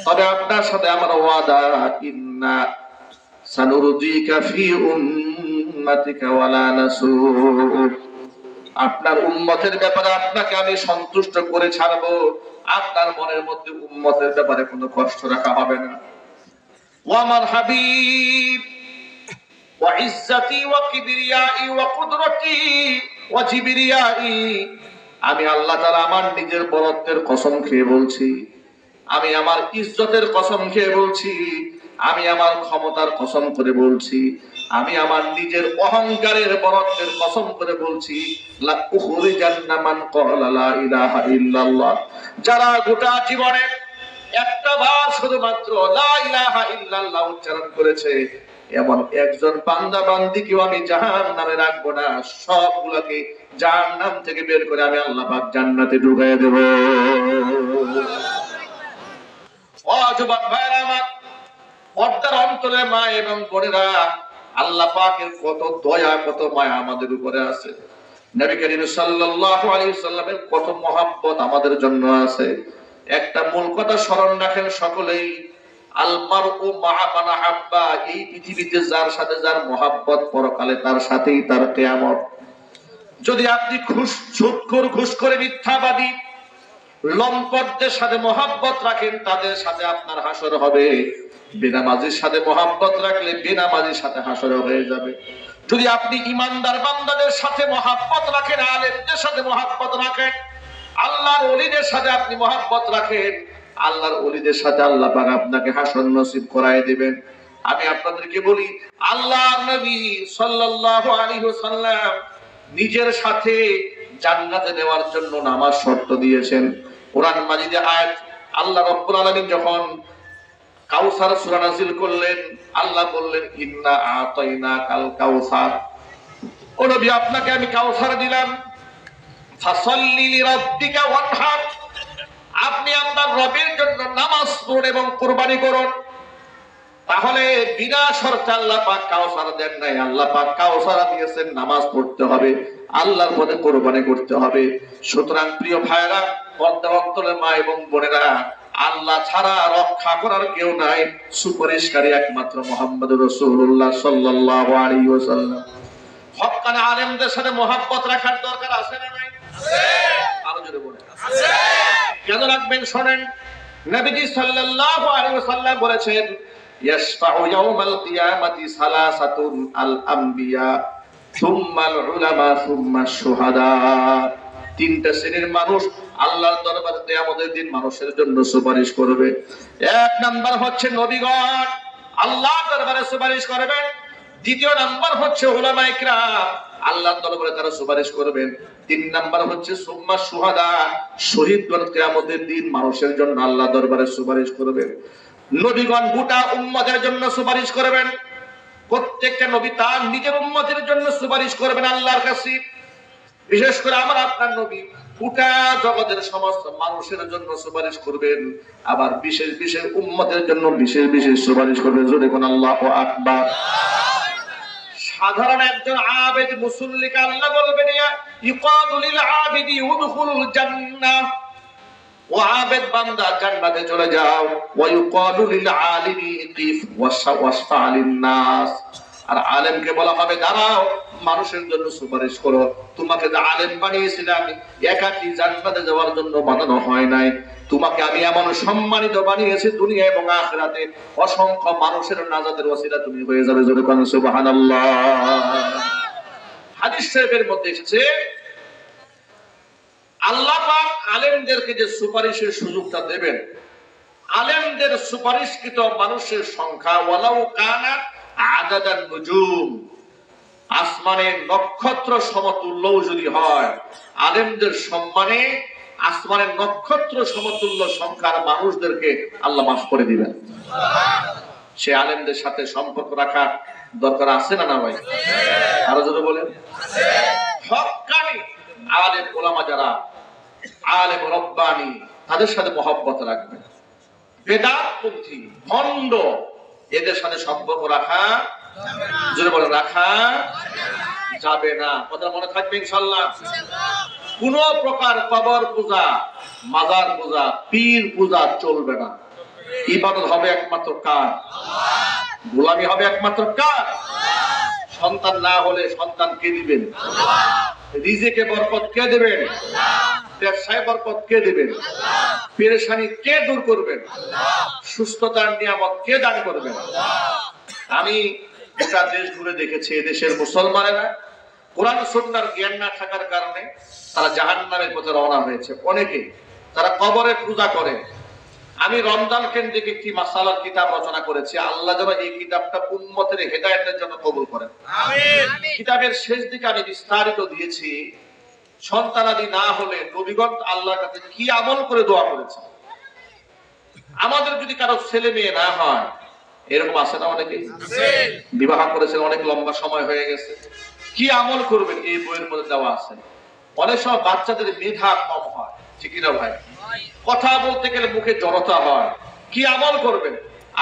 তবে আপনার সাথে আমার ওয়াদা, ইন্না সানুরদিকা ফি উম্মাতিকা ওয়ালা নাসুক, আপনার উম্মতের ব্যাপারে আপনাকে আমি সন্তুষ্ট করে ছাড়বো, আপনার মনের মধ্যে উম্মতের ব্যাপারে কোনো কষ্ট রাখা হবে না। ও আমার হাবিব, ওয়া ইজ্জতি ওয়া কিবরিয়াই ওয়া কুদরতি ওয়া জিবরিয়াই, আমি আল্লাহ তাআলা আমার নিজের বরত্বের কসম খেয়ে বলছি, আমি আমার ইজ্জতের কসম খেয়ে বলছি, আমি আমার ক্ষমতার কসম করে বলছি, আমি আমার নিজের অহংকারের বরত্বের কসম করে বলছি, লা উখরিজান্না মান ক্বালা লা ইলাহা ইল্লাল্লাহ, যারা গোটা জীবনে একটা বার শুধুমাত্র লা ইলাহা ইল্লাল্লাহ উচ্চারণ করেছে, এমন একজন বান্দা বান্দিকেও আমি জাহান্নামে রাখবো না, সবগুলোকে জাহান্নাম থেকে বের করে আমি আল্লাহ পাক জান্নাতে ঢুকাইয়া দেব। ও যুবক ভাইরা আমার, পর্দার অন্তরে মা এবং বোনেরা, আল্লাহ পাকের কত দয়া কত মায়া আমাদের উপরে আছে। নবী করিম সাল্লাল্লাহু আলাইহি সাল্লামের কত মহব্বত আমাদের জন্য আছে। একটা মূল কথা স্মরণ রাখেন সকলেই, আল মারউ মা'a মান আহাব্বা, এই পৃথিবীতে যার সাথে যার মহব্বত, পরকালে তার সাথেই তার কিয়ামত। যদি আপনি সুদখোর, ঘুষখোর, মিথ্যাবাদী, লম্পটদের সাথে মহব্বত রাখেন, তাদের সাথে আপনার হাসর হবে। বেনামাজির সাথে মহব্বত রাখলে বেনামাজির সাথে হাসর হয়ে যাবে। যদি আপনি ইমানদার বান্দাদের সাথে মহব্বত রাখেন, আলেমদের সাথে মহব্বত রাখেন, আল্লাহর ওলিদের সাথে আপনি মহব্বত রাখেন, আল্লাহর ওলিদের সাথে আল্লাহ পাক আপনাকে হাসর নসিব করায় দিবেন। আমি আপনাদেরকে বলি, আল্লাহর নবী সাল্লাল্লাহু আলাইহি ওয়াসাল্লাম নিজের সাথে জান্নাতে নেওয়ার জন্য নামাজ শর্ত দিয়েছেন। কোরআন মাজিদে আয়াত, আল্লাহ রাব্বুল আলামিন যখন কাউসার সূরা নাযিল করলেন, আল্লাহ বললেন ইন্না আতাইনাকাল কাউসার, ও নবী আপনাকে আমি কাউসার দিলাম, ফাসাল্লি লিরাব্বিকা ওয়ানহার, আপনি আপনার রবের জন্য নামাজ পড়ুন এবং কুরবানি করুন। তাহলে বিনা শর্তে আল্লাহ পাক কাউসার দেন নাই, আল্লাহ পাক কাউসার দিয়েছেন, নামাজ পড়তে হবে, আল্লাহর পথে কুরবানি করতে হবে। সুতরাং প্রিয় ভাইরা, পর্দার অন্তরের মা এবং বোনেরা, আল্লাহ ছাড়া রক্ষা করার কেউ নাই, সুপারিশকারী একমাত্র মুহাম্মদুর রাসূলুল্লাহ সাল্লাল্লাহু আলাইহি ওয়াসাল্লাম। হক্কানি আলেমদের সাথে মহব্বত রাখার দরকার আছে না নাই? আছে। আরো জোরে বলেন আছে। কেন রাখবেন শুনেন, নবীজি সাল্লাল্লাহু আলাইহি ওয়াসাল্লাম বলেছেন, ইয়াশফাউ ইয়াউমাল কিয়ামাতি সালাসাতুন আল আমবিয়া সুম্মাল উলামা সুম্মাশ শুহাদা, তিনটা শ্রেণীর মানুষ আল্লাহর দরবারে কিয়ামতের দিন মানুষের জন্য সুপারিশ করবে। এক নাম্বার হচ্ছে নবীগণ আল্লাহর দরবারে সুপারিশ করবেন। দ্বিতীয় নাম্বার হচ্ছে উলামায়ে কিরাম, আল্লাহর দরবারে তারা সুপারিশ করবেন। তিন নাম্বার হচ্ছে সুম্মাশ শুহাদা, শহীদগণ কিয়ামতের দিন মানুষের জন্য আল্লাহর দরবারে সুপারিশ করবেন। নবীগণ গোটা উম্মতের জন্য সুপারিশ করবেন। প্রত্যেকটা নবী তার নিজের উম্মতের জন্য সুপারিশ করবেন আল্লাহর কাছে। বিশেষ করে আমার আপনার নবী গোটা জগতের সমস্ত মানুষের জন্য সুপারিশ করবেন, আবার বিশেষ বিশেষ উম্মতের জন্য বিশেষ বিশেষ সুপারিশ করবেন। জোরে কোন আল্লাহু আকবার। সাধারণ একজন আবেদ মুসল্লিকে আল্লাহ বলবেন, ইকাদু লিল আবিদি উদখুলুল জান্নাহ, ও আবেদ বান্দা জান্নাতে চলে যাও। ওয়া ইকাদু লিল আলিমি ইকিফ ওয়াশফা লিন নাস, আর আলেমকে বলা হবে দাঁড়াও মানুষের জন্য সুপারিশ করো। তোমাকে যে আলেম বানিয়েছিলাম একাকী জান্নাতে যাওয়ার জন্য বানানো হয় নাই, তোমাকে আমি এমন সম্মানিত বানিয়েছি দুনিয়া এবং আখিরাতে অসংখ্য মানুষের নাজাতের ওসিলা তুমি হয়ে যাবে। জোরে কোন সুবহানাল্লাহ। হাদিস শরীফের মধ্যে এসেছে আল্লাহ পাক আলেমদেরকে যে সুপারিশের সুযোগটা দেবেন, আলেমদের সুপারিশকৃত মানুষের সংখ্যা ওয়ালাউ কানা আদাদান নুজুম, আসমানের নক্ষত্র সমতুল্যও যদি হয়, আলেমদের সম্মানে আসমানের নক্ষত্র সমতুল্য সংখ্যার মানুষদেরকে আল্লাহ মাফ করে দিবেন। সে আলেমদের সাথে সম্পর্ক রাখা দরকার আছে না না ভাই? আরো যদি বলেন হক্কানি আলেম ওলামা যারা আলেম রব্বানি, তাদের সাথে মহব্বত রাখবেন। বেদাতপন্থী ভণ্ড এদের সাথে সম্পর্ক রাখা যাবে না। জোরে বলে রাখা যাবে না। কথা মনে থাকবে ইনশাআল্লাহ। কোন প্রকার কবর পূজা, মাজার পূজা, পীর পূজা চলবে না। ইবাদত হবে একমাত্র কার? আল্লাহ। গোলামি হবে একমাত্র কার? আল্লাহ। সন্তান না হলে সন্তান কে দিবেন? আল্লাহ। রিজিকে বরকত কে দিবেন? আল্লাহ। ব্যবসায় বরকত কে দিবেন? আল্লাহ। পেরেশানি কে দূর করবেন? আল্লাহ। সুস্থতার নিয়ামত কে দান করবেন? আল্লাহ। আমি গোটা দেশ ঘুরে দেখেছি, দেশের মুসলমানেরা কোরআন সুন্নাহর জ্ঞান না থাকার কারণে তারা জাহান্নামের পথে রওনা হয়েছে। অনেকে তারা কবরে পূজা করে, আমি রমজান কেন্দ্রিক একটি মাসালার কিতাব রচনা করেছি। আল্লাহ যেন এই কিতাবটা উম্মতের হেদায়েতের জন্য কবুল করেন। আমিন। কিতাবের শেষ দিকে আমি বিস্তারিত দিয়েছি সন্তানাদি না হলে নবীগণ আল্লাহর কাছে কি আমল করে দোয়া করেছে। আমাদের যদি কারো ছেলে মেয়ে না হয়, এরকম আছে না অনেকে, বিবাহ করেছেন, অনেক লম্বা সময় হয়ে গেছে, কি আমল করবেন এই বইয়ের মধ্যে দেওয়া আছে। অনেক সময় বাচ্চাদের মেধা কম হয়, ঠিক না ভাই? কথা বলতে গেলে মুখে জড়তা হয়, কি আমল করবেন,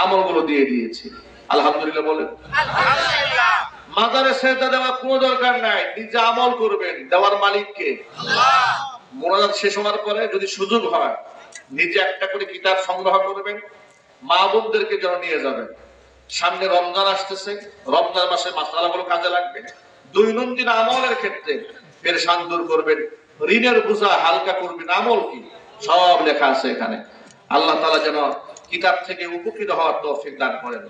আমলগুলো দিয়ে দিয়েছি। আলহামদুলিল্লাহ বলেন। মাজারে সেজদা দেওয়ার কোনো দরকার নাই, নিজে আমল করবেন। দেওয়ার মালিককে আল্লাহ। মোনাজাত শেষ হওয়ার পরে যদি সুযোগ হয় নিজে একটা করে কিতাব সংগ্রহ করবেন, মা বোনদেরকে যেন নিয়ে যাবেন। সামনে রমজান আসতেছে, রমজান মাসে মাসালাগুলো কাজে লাগবে। দৈনন্দিন আমলের ক্ষেত্রে পেরেশান দূর করবেন, ঋণের বোঝা হালকা করবেন, আমল কি সব লেখা আছে এখানে। আল্লাহ তাআলা যেন কিতাব থেকে উপকৃত হওয়ার তৌফিক দান করেন।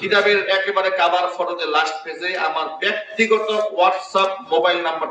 কিতাবের একেবারে কাভার ফটোতে লাস্ট পেজে আমার ব্যক্তিগত হোয়াটসঅ্যাপ মোবাইল নাম্বার